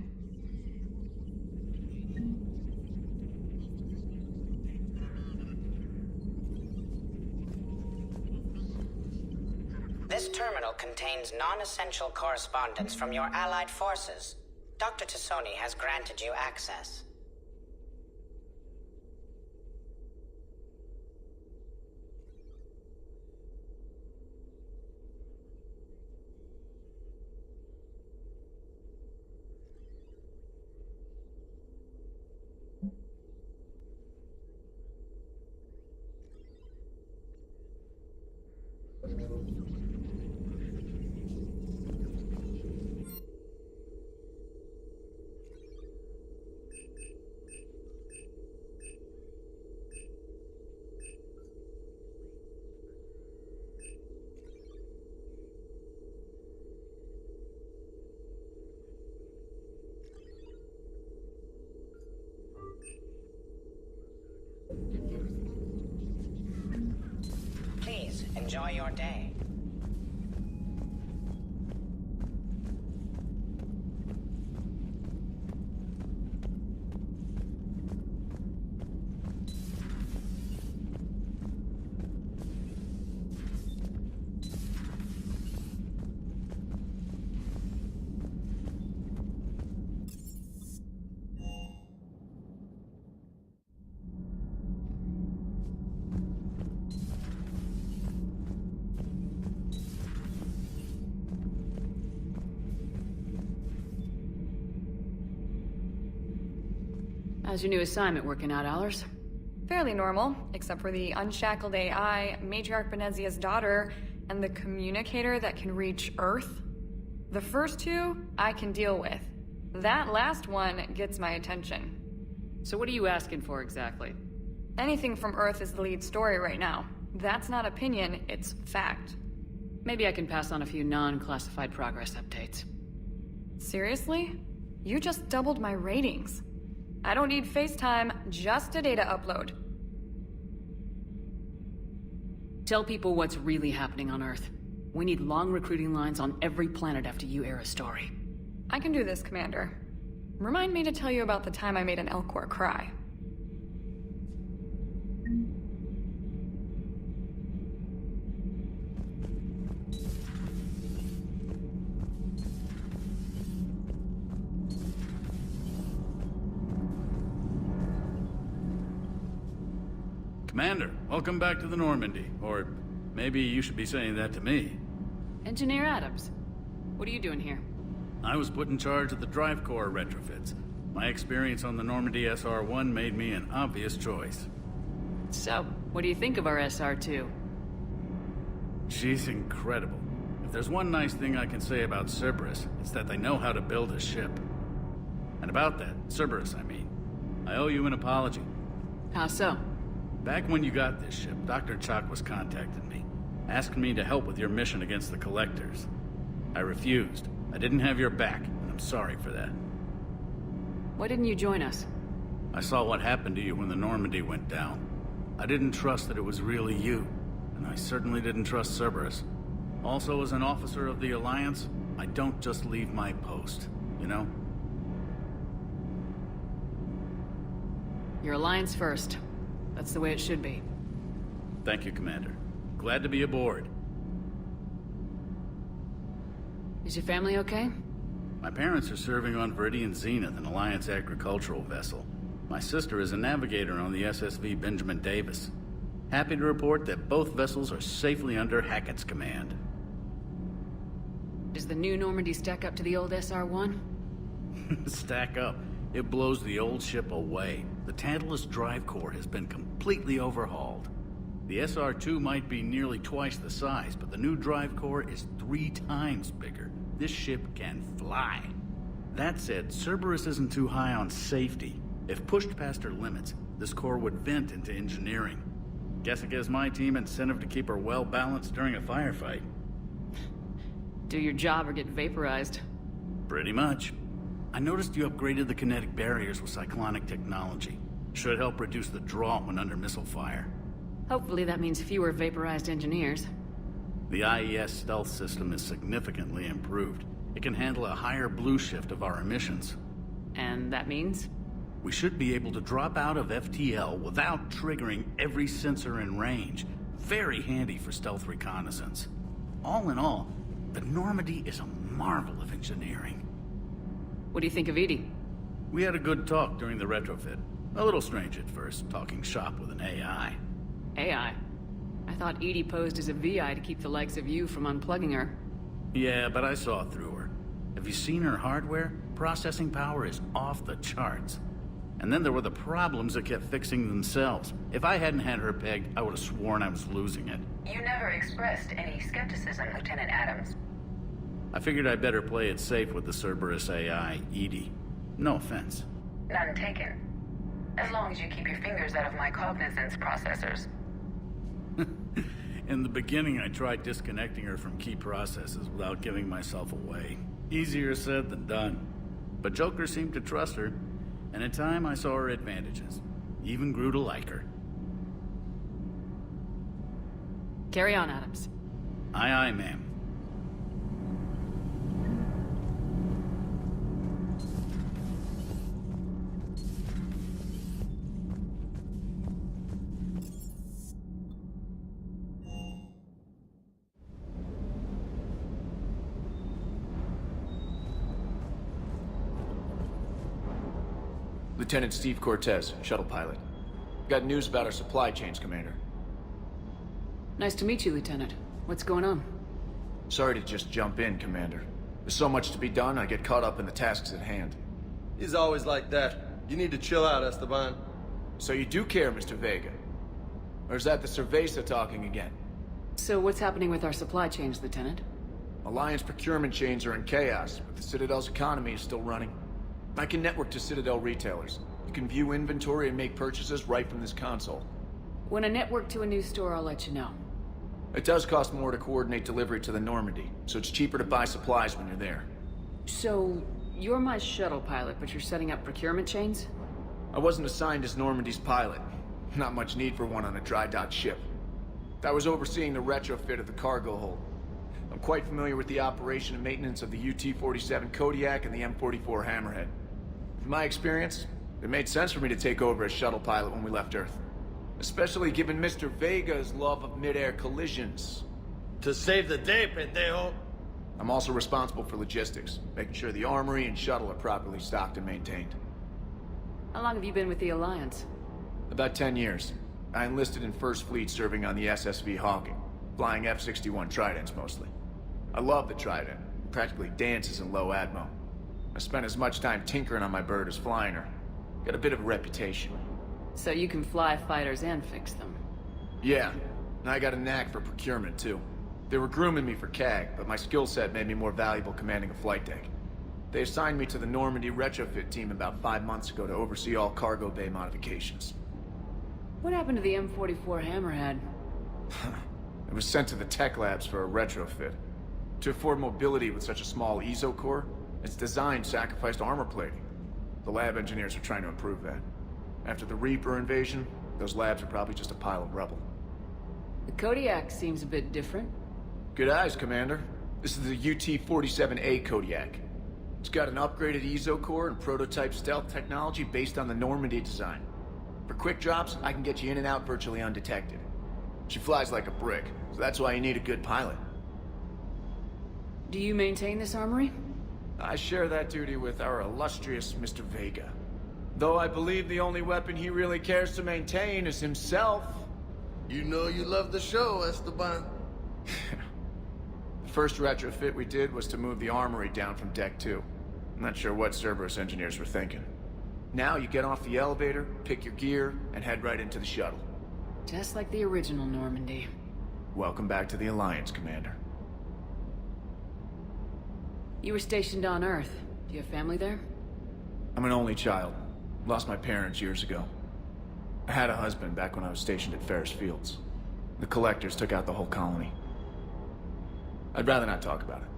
This terminal contains non-essential correspondence from your allied forces. Dr. Tassoni has granted you access. Please, enjoy your day. How's your new assignment working out, Allers? Fairly normal, except for the unshackled AI, Matriarch Benezia's daughter, and the communicator that can reach Earth. The first two, I can deal with. That last one gets my attention. So what are you asking for exactly? Anything from Earth is the lead story right now. That's not opinion, it's fact. Maybe I can pass on a few non-classified progress updates. Seriously? You just doubled my ratings. I don't need FaceTime, just a data upload. Tell people what's really happening on Earth. We need long recruiting lines on every planet after you air a story. I can do this, Commander. Remind me to tell you about the time I made an Elcor cry. Commander, welcome back to the Normandy. Or maybe you should be saying that to me. Engineer Adams, what are you doing here? I was put in charge of the drive core retrofits. My experience on the Normandy SR-1 made me an obvious choice. So, what do you think of our SR-2? She's incredible. If there's one nice thing I can say about Cerberus, it's that they know how to build a ship. And about that, Cerberus, I mean, I owe you an apology. How so? Back when you got this ship, Dr. Chalk was contacting me, asking me to help with your mission against the Collectors. I refused. I didn't have your back, and I'm sorry for that. Why didn't you join us? I saw what happened to you when the Normandy went down. I didn't trust that it was really you, and I certainly didn't trust Cerberus. Also, as an officer of the Alliance, I don't just leave my post, you know? Your Alliance first. That's the way it should be. Thank you, Commander. Glad to be aboard. Is your family okay? My parents are serving on Viridian Zenith, an Alliance agricultural vessel. My sister is a navigator on the SSV Benjamin Davis. Happy to report that both vessels are safely under Hackett's command. Does the new Normandy stack up to the old SR-1? Stack up. It blows the old ship away. The Tantalus drive core has been completely overhauled. The SR2 might be nearly twice the size, but the new drive core is 3 times bigger. This ship can fly. That said, Cerberus isn't too high on safety. If pushed past her limits, this core would vent into engineering. Guess it gives my team incentive to keep her well balanced during a firefight. Do your job or get vaporized. Pretty much. I noticed you upgraded the kinetic barriers with cyclonic technology. Should help reduce the draw when under missile fire. Hopefully that means fewer vaporized engineers. The IES stealth system is significantly improved. It can handle a higher blue shift of our emissions. And that means? We should be able to drop out of FTL without triggering every sensor in range. Very handy for stealth reconnaissance. All in all, the Normandy is a marvel of engineering. What do you think of Edie? We had a good talk during the retrofit. A little strange at first, talking shop with an AI. AI? I thought Edie posed as a VI to keep the likes of you from unplugging her. Yeah, but I saw through her. Have you seen her hardware? Processing power is off the charts. And then there were the problems that kept fixing themselves. If I hadn't had her pegged, I would have sworn I was losing it. You never expressed any skepticism, Lieutenant Adams. I figured I'd better play it safe with the Cerberus AI, Edie. No offense. None taken. As long as you keep your fingers out of my cognizance processors. In the beginning, I tried disconnecting her from key processes without giving myself away. Easier said than done. But Joker seemed to trust her, and in time I saw her advantages. Even grew to like her. Carry on, Adams. Aye, aye, ma'am. Lieutenant Steve Cortez, shuttle pilot. Got news about our supply chains, Commander. Nice to meet you, Lieutenant. What's going on? Sorry to just jump in, Commander. There's so much to be done, I get caught up in the tasks at hand. He's always like that. You need to chill out, Esteban. So you do care, Mr. Vega? Or is that the Cerveza talking again? So what's happening with our supply chains, Lieutenant? Alliance procurement chains are in chaos, but the Citadel's economy is still running. I can network to Citadel retailers. You can view inventory and make purchases right from this console. When I network to a new store, I'll let you know. It does cost more to coordinate delivery to the Normandy, so it's cheaper to buy supplies when you're there. So, you're my shuttle pilot, but you're setting up procurement chains? I wasn't assigned as Normandy's pilot. Not much need for one on a dry dock ship. I was overseeing the retrofit of the cargo hold. I'm quite familiar with the operation and maintenance of the UT-47 Kodiak and the M44 Hammerhead. In my experience, it made sense for me to take over as shuttle pilot when we left Earth. Especially given Mr. Vega's love of mid-air collisions. To save the day, pendejo. I'm also responsible for logistics, making sure the armory and shuttle are properly stocked and maintained. How long have you been with the Alliance? About 10 years. I enlisted in First Fleet serving on the SSV Hawking, flying F-61 Tridents mostly. I love the Trident. It practically dances in low atmo. I spent as much time tinkering on my bird as flying her. Got a bit of a reputation. So you can fly fighters and fix them? Yeah, and I got a knack for procurement too. They were grooming me for CAG, but my skill set made me more valuable commanding a flight deck. They assigned me to the Normandy retrofit team about 5 months ago to oversee all cargo bay modifications. What happened to the M44 Hammerhead? It was sent to the tech labs for a retrofit. To afford mobility with such a small ESO core, its design sacrificed armor plating. The lab engineers are trying to improve that. After the Reaper invasion, those labs are probably just a pile of rubble. The Kodiak seems a bit different. Good eyes, Commander. This is the UT-47A Kodiak. It's got an upgraded ESO core and prototype stealth technology based on the Normandy design. For quick drops, I can get you in and out virtually undetected. She flies like a brick, so that's why you need a good pilot. Do you maintain this armory? I share that duty with our illustrious Mr. Vega. Though I believe the only weapon he really cares to maintain is himself. You know you love the show, Esteban. The first retrofit we did was to move the armory down from Deck 2. I'm not sure what Cerberus engineers were thinking. Now you get off the elevator, pick your gear, and head right into the shuttle. Just like the original Normandy. Welcome back to the Alliance, Commander. You were stationed on Earth. Do you have family there? I'm an only child. Lost my parents years ago. I had a husband back when I was stationed at Ferris Fields. The Collectors took out the whole colony. I'd rather not talk about it.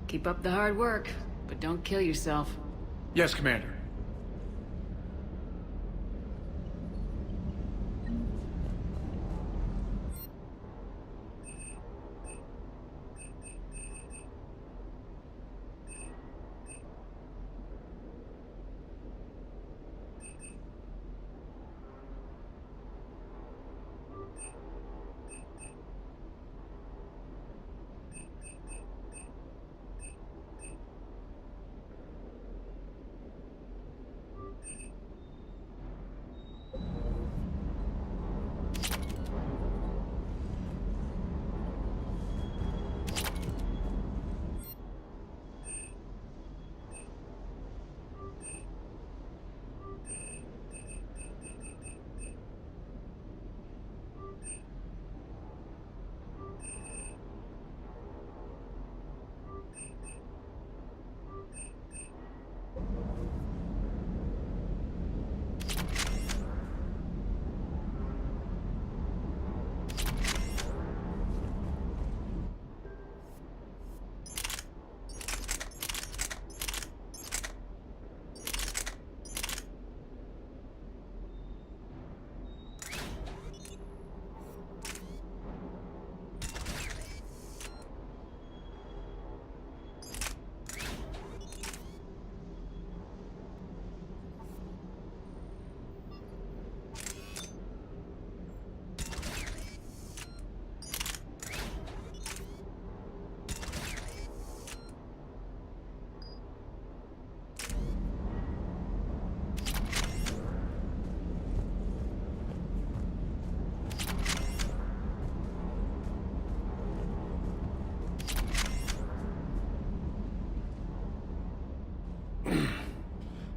Keep up the hard work, but don't kill yourself. Yes, Commander.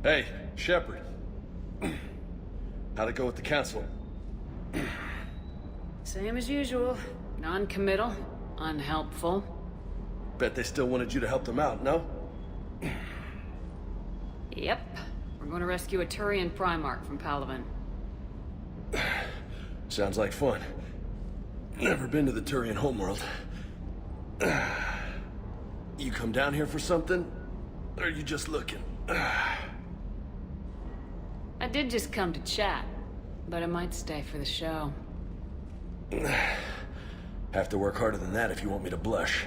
Hey, Shepard. How'd it go with the council? Same as usual. Non-committal, unhelpful. Bet they still wanted you to help them out, no? Yep. We're going to rescue a Turian Primarch from Palaven. Sounds like fun. Never been to the Turian homeworld. You come down here for something? Or are you just looking? I did just come to chat, but I might stay for the show. Have to work harder than that if you want me to blush.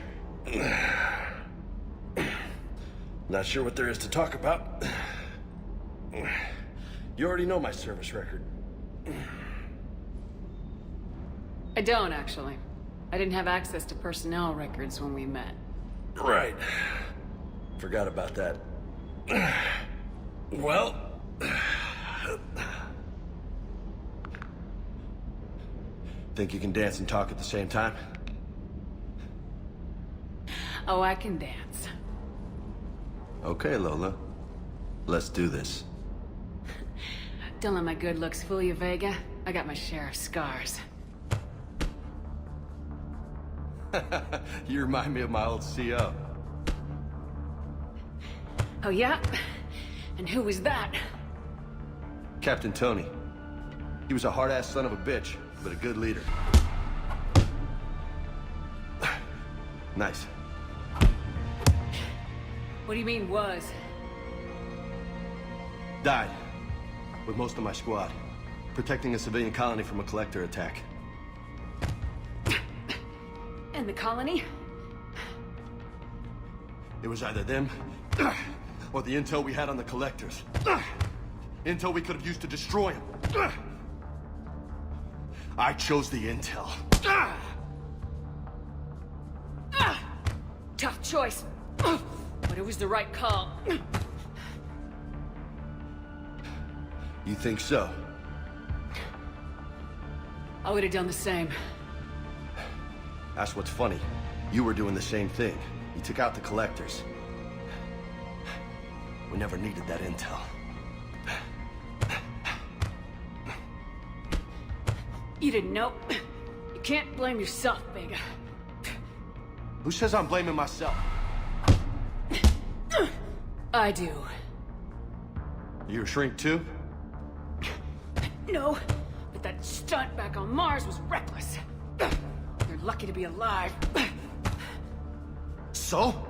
Not sure what there is to talk about. You already know my service record. I don't, actually. I didn't have access to personnel records when we met. Right. Forgot about that. Well... Think you can dance and talk at the same time? Oh, I can dance. Okay, Lola. Let's do this. Don't let my good looks fool you, Vega. I got my share of scars. You remind me of my old CO. Oh, yeah? And who was that? Captain Tony. He was a hard-ass son of a bitch, but a good leader. Nice. What do you mean, was? Died. With most of my squad. Protecting a civilian colony from a collector attack. And the colony? It was either them, or the intel we had on the collectors. Intel we could have used to destroy them. I chose the intel. Tough choice. But it was the right call. You think so? I would have done the same. That's what's funny. You were doing the same thing. You took out the collectors. We never needed that intel. You didn't know. You can't blame yourself, Vega. Who says I'm blaming myself? I do. You a shrink too? No, but that stunt back on Mars was reckless. You're lucky to be alive. So?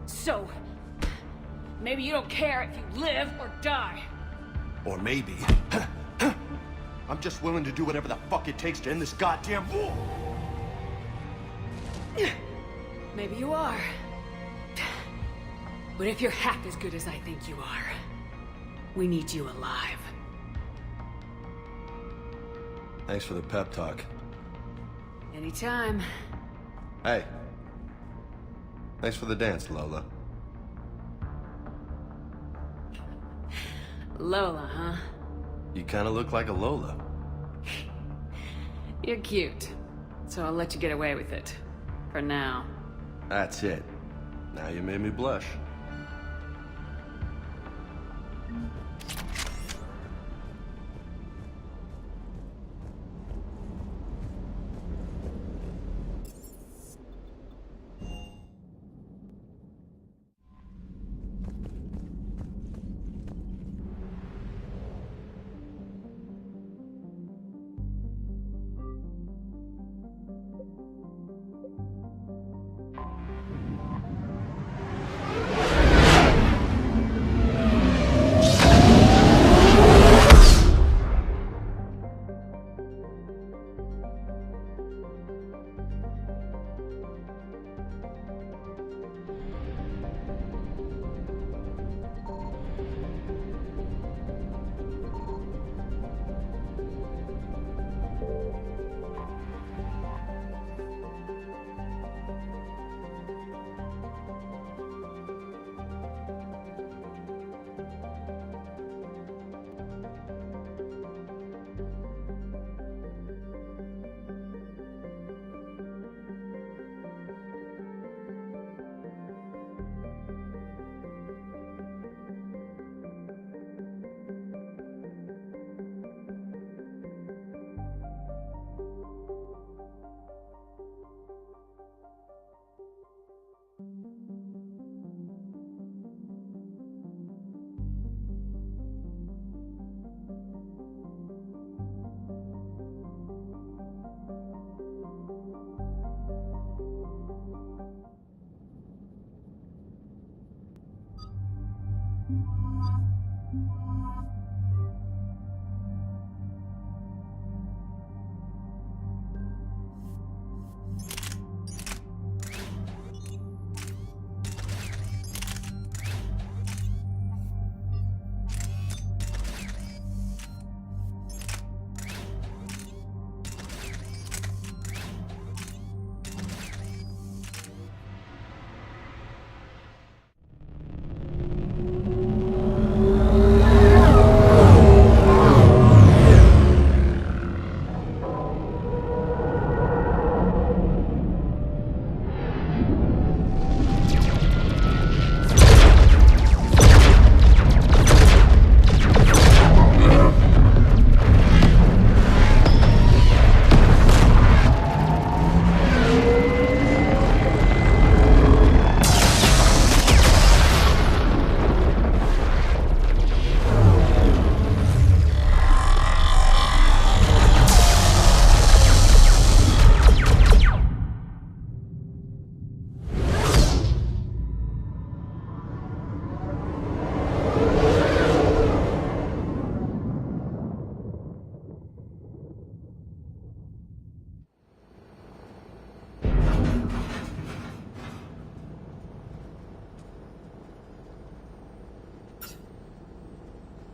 So, maybe you don't care if you live or die. Or maybe... I'm just willing to do whatever the fuck it takes to end this goddamn war! Maybe you are. But if you're half as good as I think you are, we need you alive. Thanks for the pep talk. Anytime. Hey. Thanks for the dance, Lola. Lola, huh? You kinda look like a Lola. You're cute. So I'll let you get away with it. For now. That's it. Now you made me blush.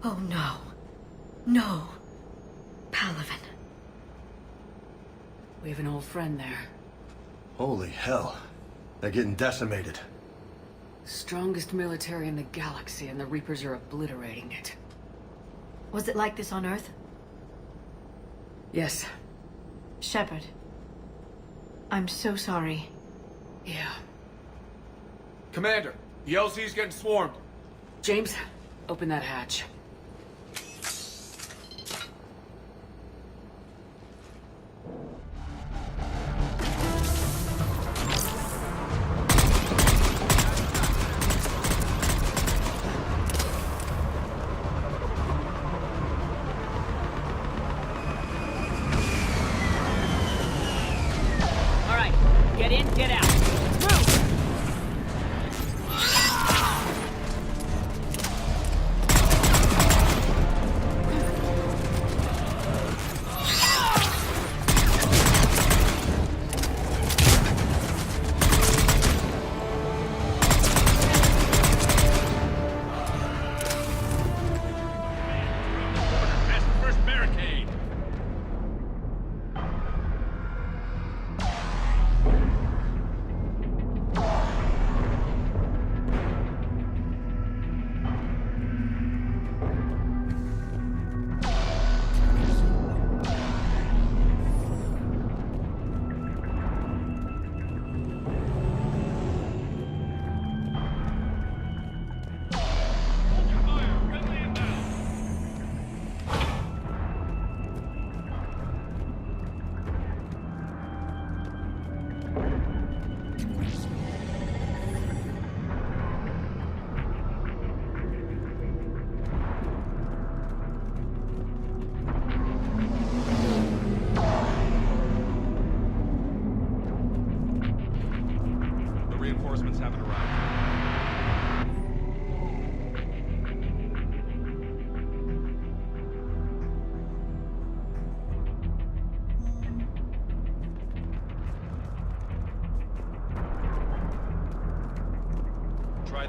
Oh no. No. Palaven. We have an old friend there. Holy hell. They're getting decimated. Strongest military in the galaxy, and the Reapers are obliterating it. Was it like this on Earth? Yes. Shepard. I'm so sorry. Yeah. Commander, the LZ's getting swarmed. James, open that hatch.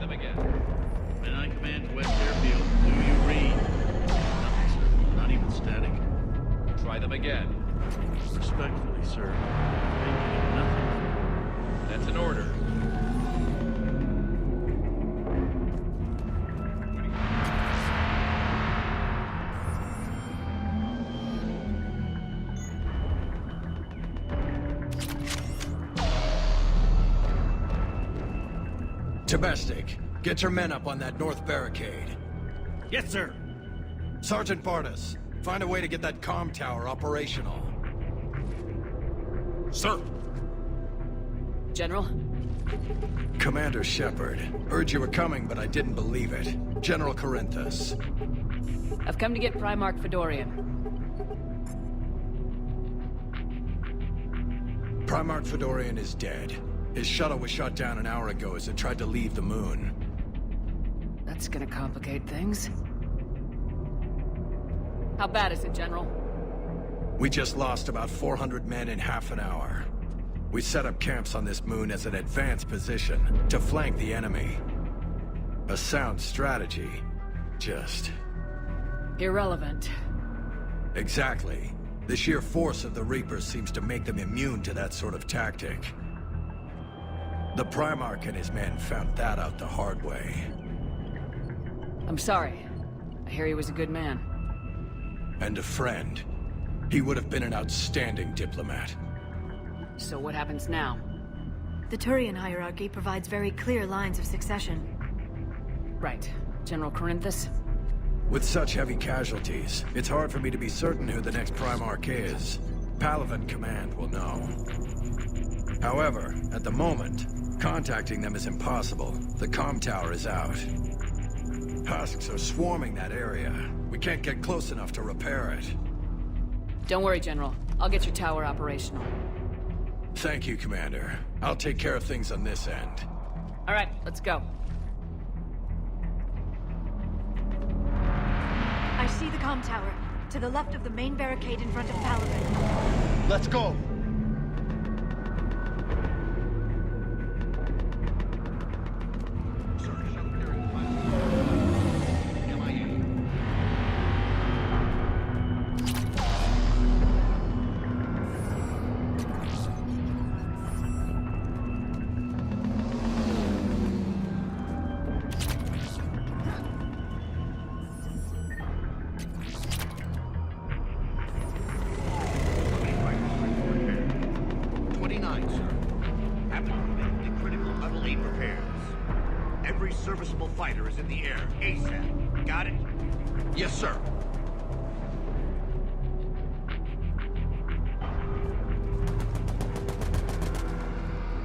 them again. When I command to West Airfield, do you read? Nothing, sir. Not even static. Try them again. Respectfully, sir. Making nothing. That's an order. Domestic, get your men up on that north barricade. Yes, sir. Sergeant Barnes, find a way to get that comm tower operational. Sir. General? Commander Shepard. Heard you were coming, but I didn't believe it. General Corinthus. I've come to get Primarch Fedorian. Primarch Fedorian is dead. His shuttle was shot down an hour ago as it tried to leave the moon. That's gonna complicate things. How bad is it, General? We just lost about 400 men in half an hour. We set up camps on this moon as an advanced position to flank the enemy. A sound strategy. Just... irrelevant. Exactly. The sheer force of the Reapers seems to make them immune to that sort of tactic. The Primarch and his men found that out the hard way. I'm sorry. I hear he was a good man. And a friend. He would have been an outstanding diplomat. So what happens now? The Turian hierarchy provides very clear lines of succession. Right. General Corinthus? With such heavy casualties, it's hard for me to be certain who the next Primarch is. Palaven Command will know. However, at the moment, contacting them is impossible. The comm tower is out. Husks are swarming that area. We can't get close enough to repair it. Don't worry, General. I'll get your tower operational. Thank you, Commander. I'll take care of things on this end. All right, let's go. I see the comm tower, to the left of the main barricade in front of Palaven. Let's go! Serviceable fighter is in the air, ASAP. Got it? Yes, sir.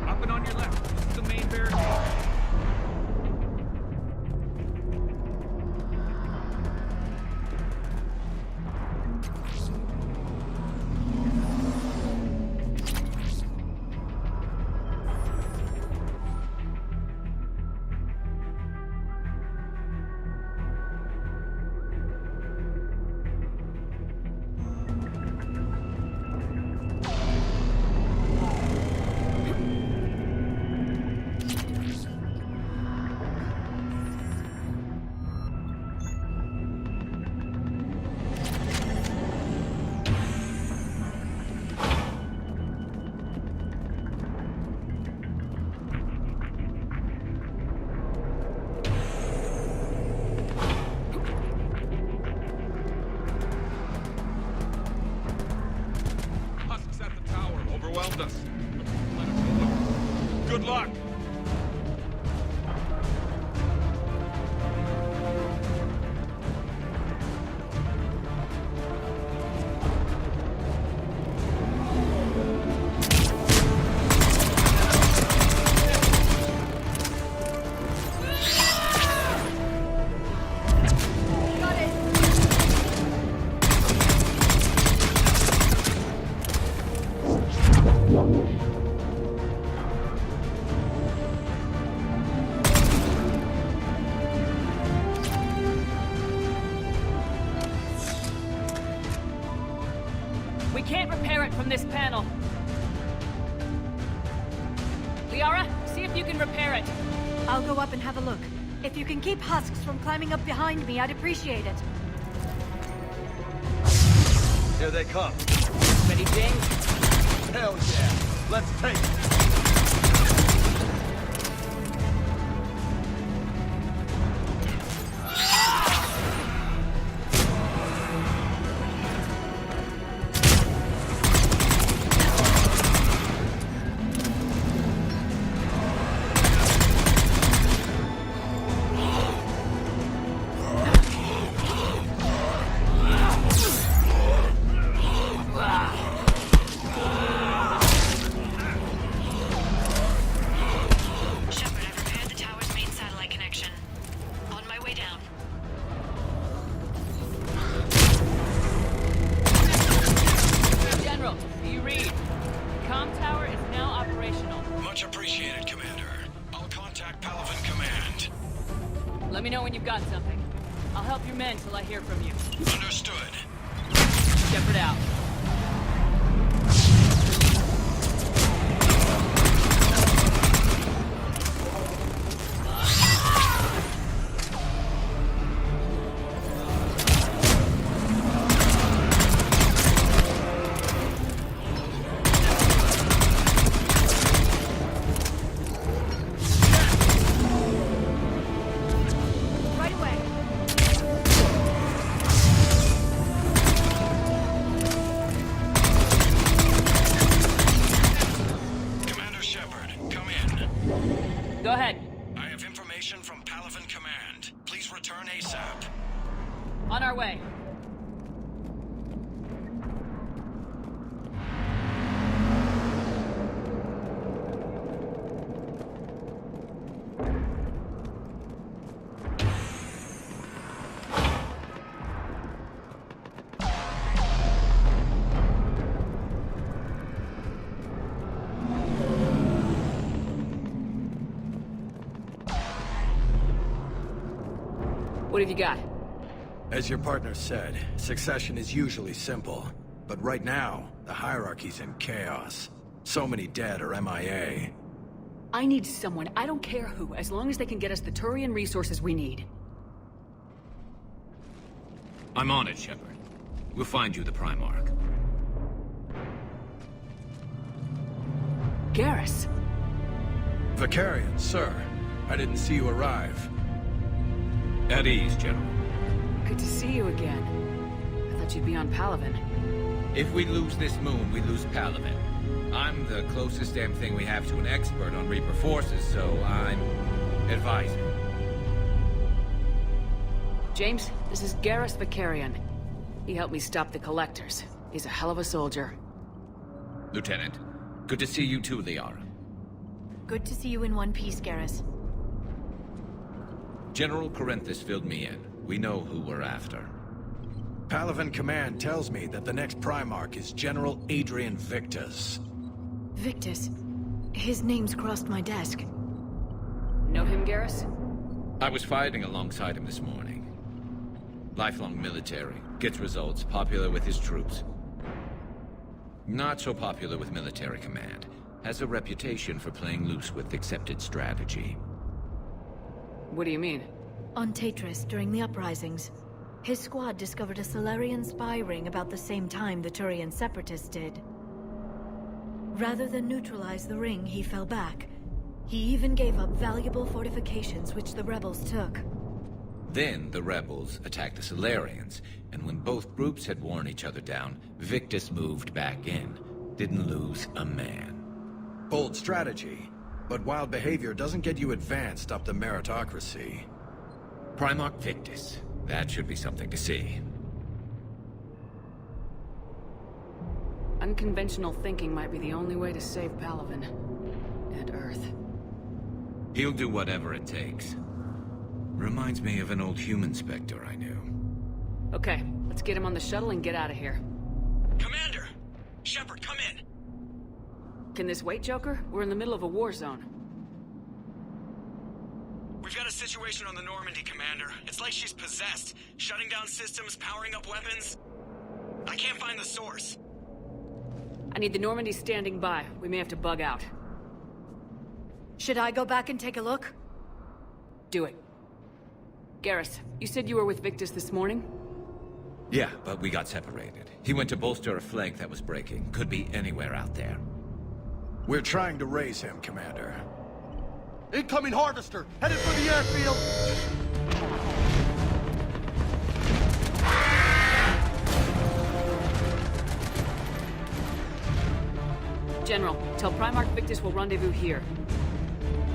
Up and on your left. This is the main barricade. Good luck! We can't repair it from this panel. Liara, see if you can repair it. I'll go up and have a look. If you can keep husks from climbing up behind me, I'd appreciate it. Here they come. Ready, James? Hell yeah. Let's take it. Let me know when you've got something. I'll help your men till I hear from you. Understood. Shepard out. Go ahead. I have information from Palaven Command. Please return ASAP. On our way. What have you got? As your partner said, succession is usually simple. But right now, the hierarchy's in chaos. So many dead or MIA. I need someone, I don't care who, as long as they can get us the Turian resources we need. I'm on it, Shepard. We'll find you the Primarch. Garrus. Vicarian, sir. I didn't see you arrive. At ease, General. Good to see you again. I thought you'd be on Palaven. If we lose this moon, we lose Palaven. I'm the closest damn thing we have to an expert on Reaper forces, so I'm advising. James, this is Garrus Vicarian. He helped me stop the Collectors. He's a hell of a soldier. Lieutenant, good to see you too, Liara. Good to see you in one piece, Garrus. General Corinthus filled me in. We know who we're after. Palaven Command tells me that the next Primarch is General Adrian Victus. Victus? His name's crossed my desk. Know him, Garrus? I was fighting alongside him this morning. Lifelong military, gets results, popular with his troops. Not so popular with military command. Has a reputation for playing loose with accepted strategy. What do you mean? On Tatris, during the uprisings, his squad discovered a Solarian spy ring about the same time the Turian separatists did. Rather than neutralize the ring, he fell back. He even gave up valuable fortifications which the rebels took. Then the rebels attacked the Solarians, and when both groups had worn each other down, Victus moved back in. Didn't lose a man. Bold strategy. But wild behavior doesn't get you advanced up the meritocracy. Primarch Victus. That should be something to see. Unconventional thinking might be the only way to save Palaven. And Earth. He'll do whatever it takes. Reminds me of an old human Spectre I knew. Okay, let's get him on the shuttle and get out of here. Commander! Shepard, come in! Can this wait, Joker? We're in the middle of a war zone. We've got a situation on the Normandy, Commander. It's like she's possessed. Shutting down systems, powering up weapons. I can't find the source. I need the Normandy standing by. We may have to bug out. Should I go back and take a look? Do it. Garrus, you said you were with Victus this morning? Yeah, but we got separated. He went to bolster a flank that was breaking. Could be anywhere out there. We're trying to raise him, Commander. Incoming harvester! Headed for the airfield! General, tell Primarch Victus will rendezvous here.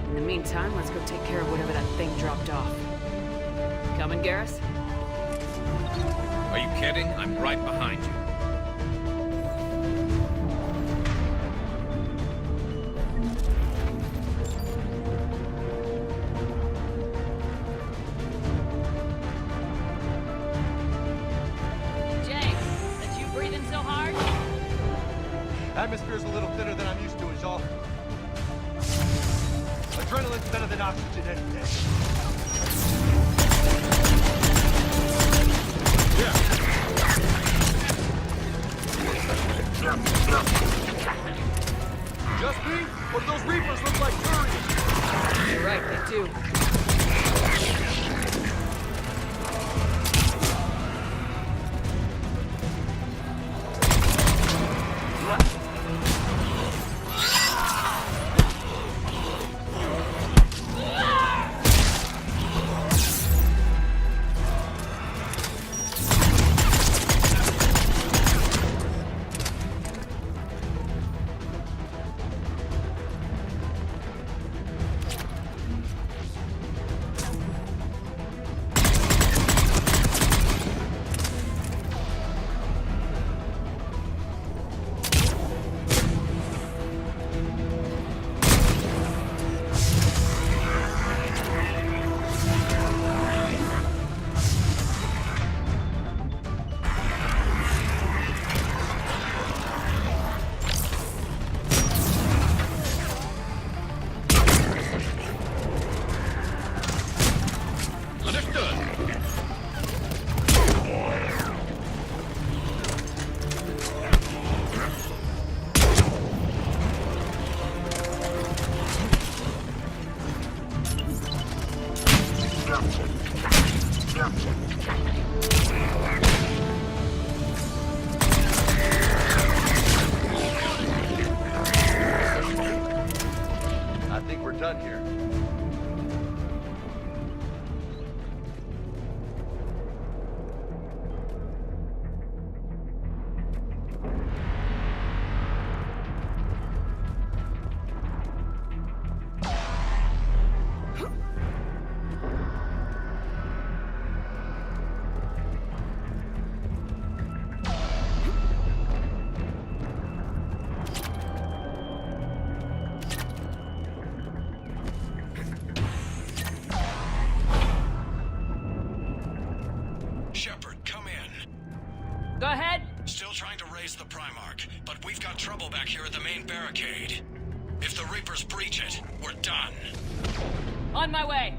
In the meantime, let's go take care of whatever that thing dropped off. Coming, Garrus? Are you kidding? I'm right behind you. James, that's you breathing so hard? Atmosphere's a little thinner than I'm used to, is all. Adrenaline's better than oxygen any day. Just me? Or do those Reapers look like Turians? You're right, they do. I think we're done here. Go ahead. Still trying to raise the Primarch, but we've got trouble back here at the main barricade. If the Reapers breach it, we're done. On my way.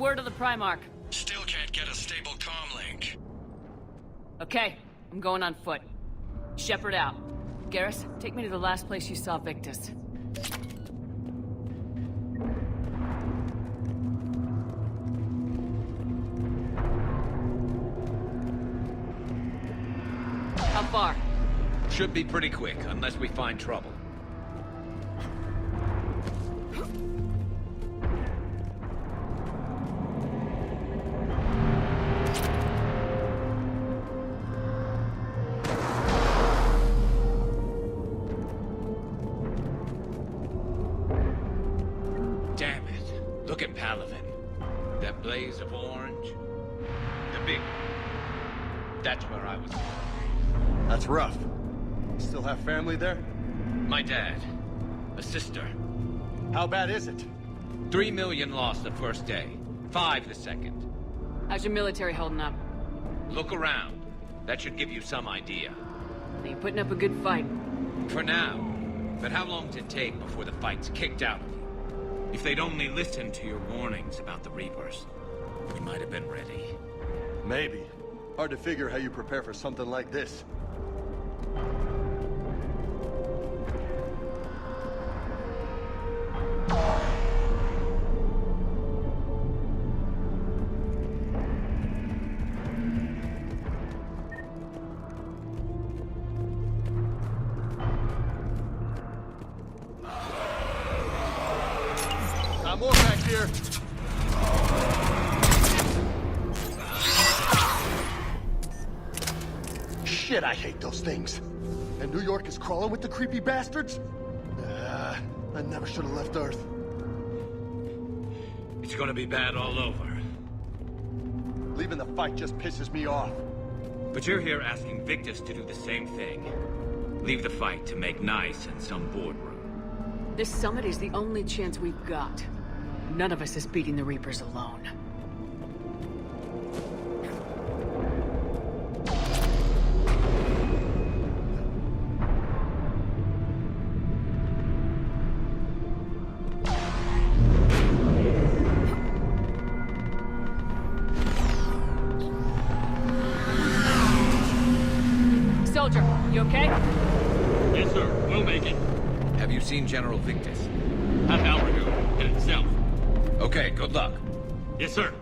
word of the Primarch? Still can't get a stable comm link. Okay, I'm going on foot. Shepherd out. Garrus, take me to the last place you saw Victus. How far? Should be pretty quick, unless we find trouble. Damn it. Look at Palaven. That blaze of orange. The big... That's where I was born. That's rough. Still have family there? My dad. A sister. How bad is it? 3 million lost the first day. 5 the second. How's your military holding up? Look around. That should give you some idea. You're putting up a good fight. For now. But how long does it take before the fight's kicked out of you? If they'd only listened to your warnings about the Reapers, we might have been ready. Maybe. Hard to figure how you prepare for something like this. Got more back here. Shit, I hate those things. And New York is crawling with the creepy bastards? I never should have left Earth. It's gonna be bad all over. Leaving the fight just pisses me off. But you're here asking Victus to do the same thing. Leave the fight to make nice in some boardroom. This summit is the only chance we've got. None of us is beating the Reapers alone. Soldier, you okay? Yes, sir. We'll make it. Have you seen General Victus? Half hour ago. Headed south. Okay, good luck. Yes, sir.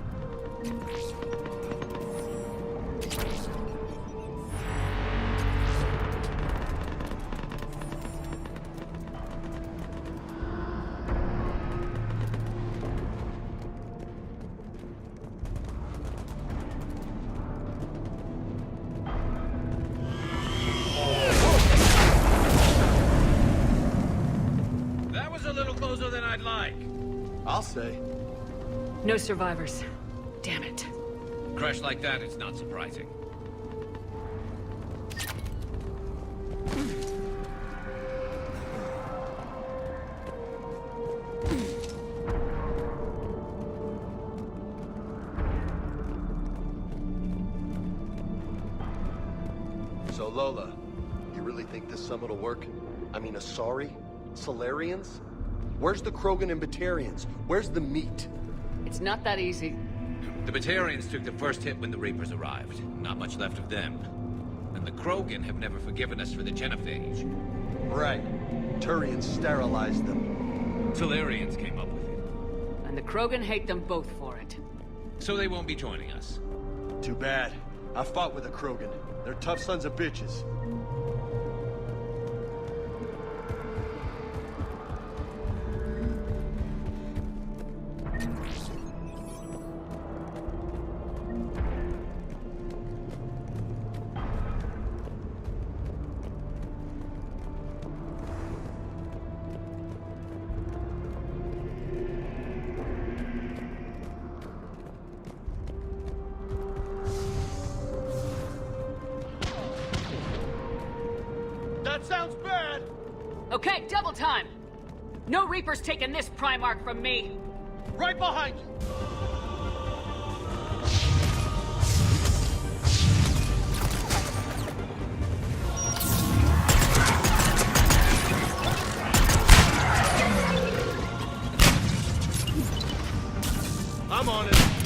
That was a little closer than I'd like. I'll say. No survivors. Damn it. Crash like that, it's not surprising. So Lola, you really think this summit will work? I mean, Asari? Solarians? Where's the Krogan and Batarians? Where's the meat? It's not that easy. The Batarians took the first hit when the Reapers arrived. Not much left of them. And the Krogan have never forgiven us for the genophage. Right. Turians sterilized them. Solarians came up with it. And the Krogan hate them both for it. So they won't be joining us. Too bad. I fought with a Krogan. They're tough sons of bitches. That sounds bad! Okay, double time! No Reapers taking this Primarch from me! Right behind you! I'm on it.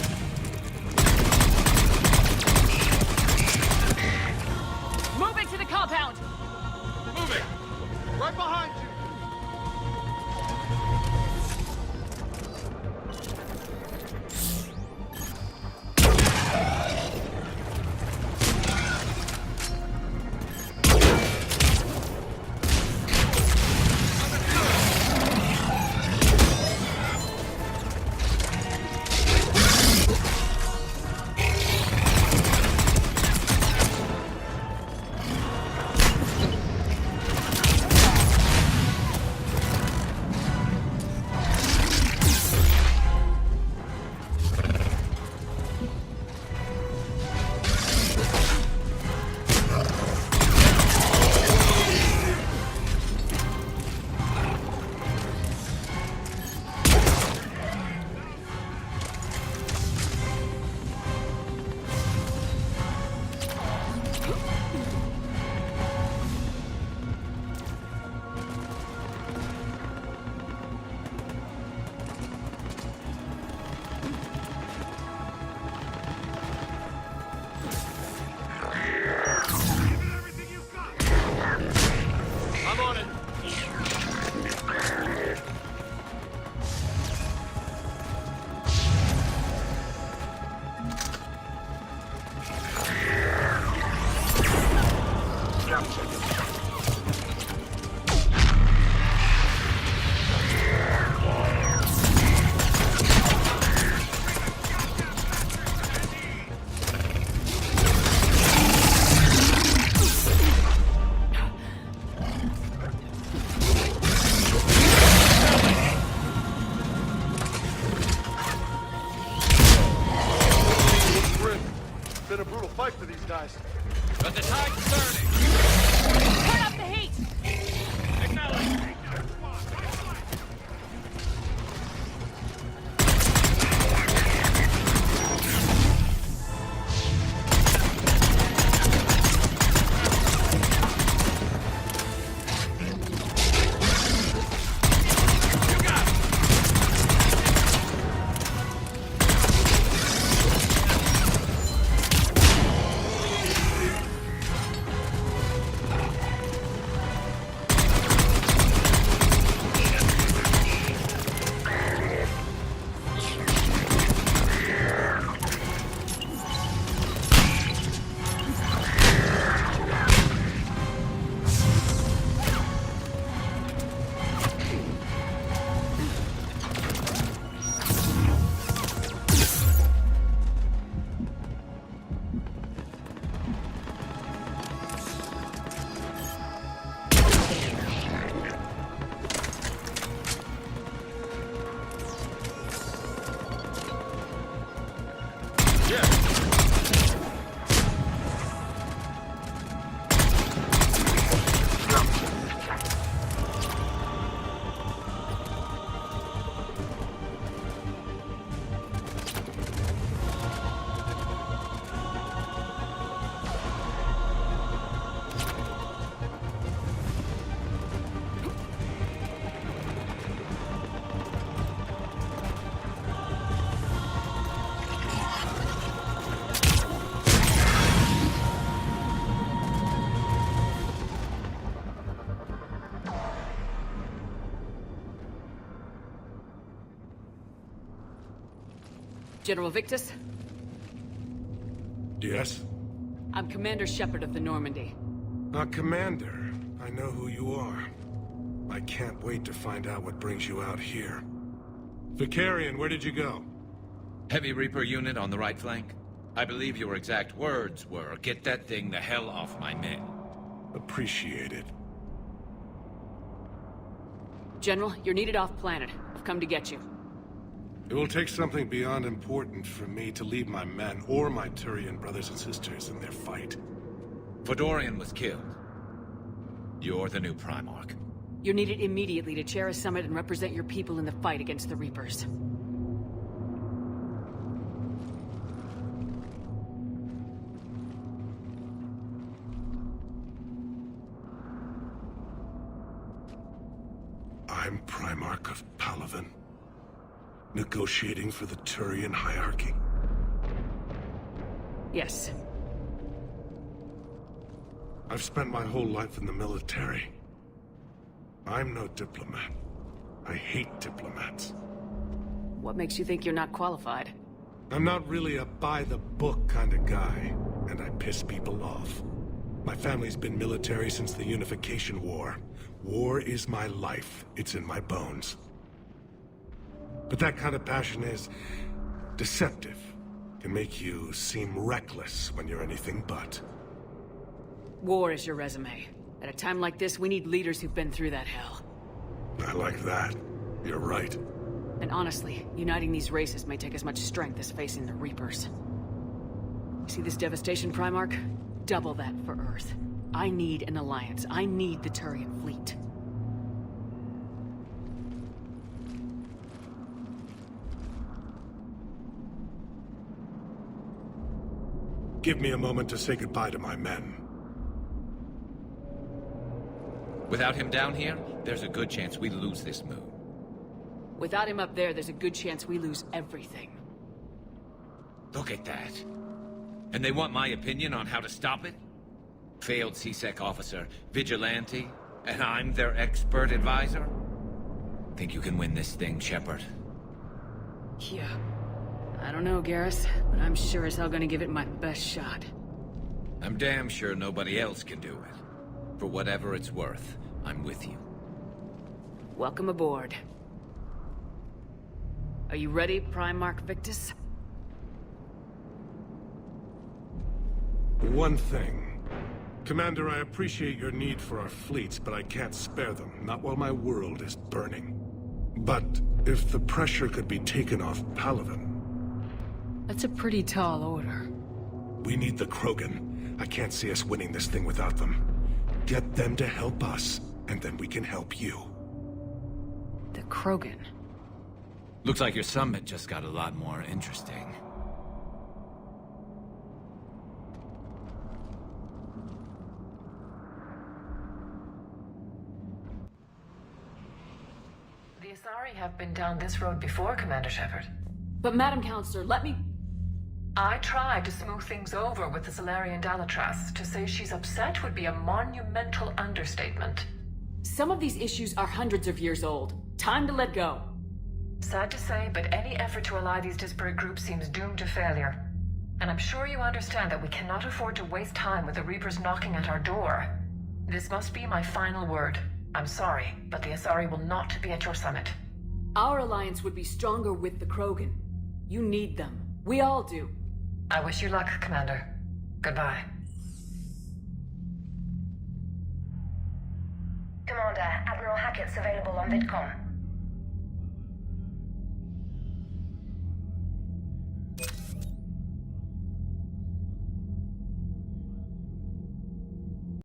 But the tide's turning. Turn up the heat! Acknowledge. General Victus? Yes? I'm Commander Shepard of the Normandy. Commander. I know who you are. I can't wait to find out what brings you out here. Vicarian, where did you go? Heavy Reaper unit on the right flank. I believe your exact words were, "Get that thing the hell off my men." Appreciate it. General, you're needed off-planet. I've come to get you. It will take something beyond important for me to leave my men or my Turian brothers and sisters in their fight. Fodorian was killed. You're the new Primarch. You're needed immediately to chair a summit and represent your people in the fight against the Reapers. I'm Primarch of Palaven. Negotiating for the Turian hierarchy. Yes. I've spent my whole life in the military. I'm no diplomat. I hate diplomats. What makes you think you're not qualified? I'm not really a by-the-book kind of guy, and I piss people off. My family's been military since the Unification War. War is my life. It's in my bones. But that kind of passion is deceptive. Can make you seem reckless when you're anything but. War is your resume. At a time like this, we need leaders who've been through that hell. I like that. You're right. And honestly, uniting these races may take as much strength as facing the Reapers. You see this devastation, Primarch? Double that for Earth. I need an alliance. I need the Turian fleet. Give me a moment to say goodbye to my men. Without him down here, there's a good chance we lose this moon. Without him up there's a good chance we lose everything. Look at that. And they want my opinion on how to stop it? Failed CSEC officer, vigilante, and I'm their expert advisor? Think you can win this thing, Shepard? Yeah. I don't know, Garrus, but I'm sure as hell gonna give it my best shot. I'm damn sure nobody else can do it. For whatever it's worth, I'm with you. Welcome aboard. Are you ready, Primarch Victus? One thing. Commander, I appreciate your need for our fleets, but I can't spare them, not while my world is burning. But if the pressure could be taken off Palaven... That's a pretty tall order. We need the Krogan. I can't see us winning this thing without them. Get them to help us, and then we can help you. The Krogan? Looks like your summit just got a lot more interesting. The Asari have been down this road before, Commander Shepard. But Madam Counselor, let me... I tried to smooth things over with the Salarian Dalatras. To say she's upset would be a monumental understatement. Some of these issues are hundreds of years old. Time to let go. Sad to say, but any effort to ally these disparate groups seems doomed to failure. And I'm sure you understand that we cannot afford to waste time with the Reapers knocking at our door. This must be my final word. I'm sorry, but the Asari will not be at your summit. Our alliance would be stronger with the Krogan. You need them. We all do. I wish you luck, Commander. Goodbye. Commander, Admiral Hackett's available on VidCom.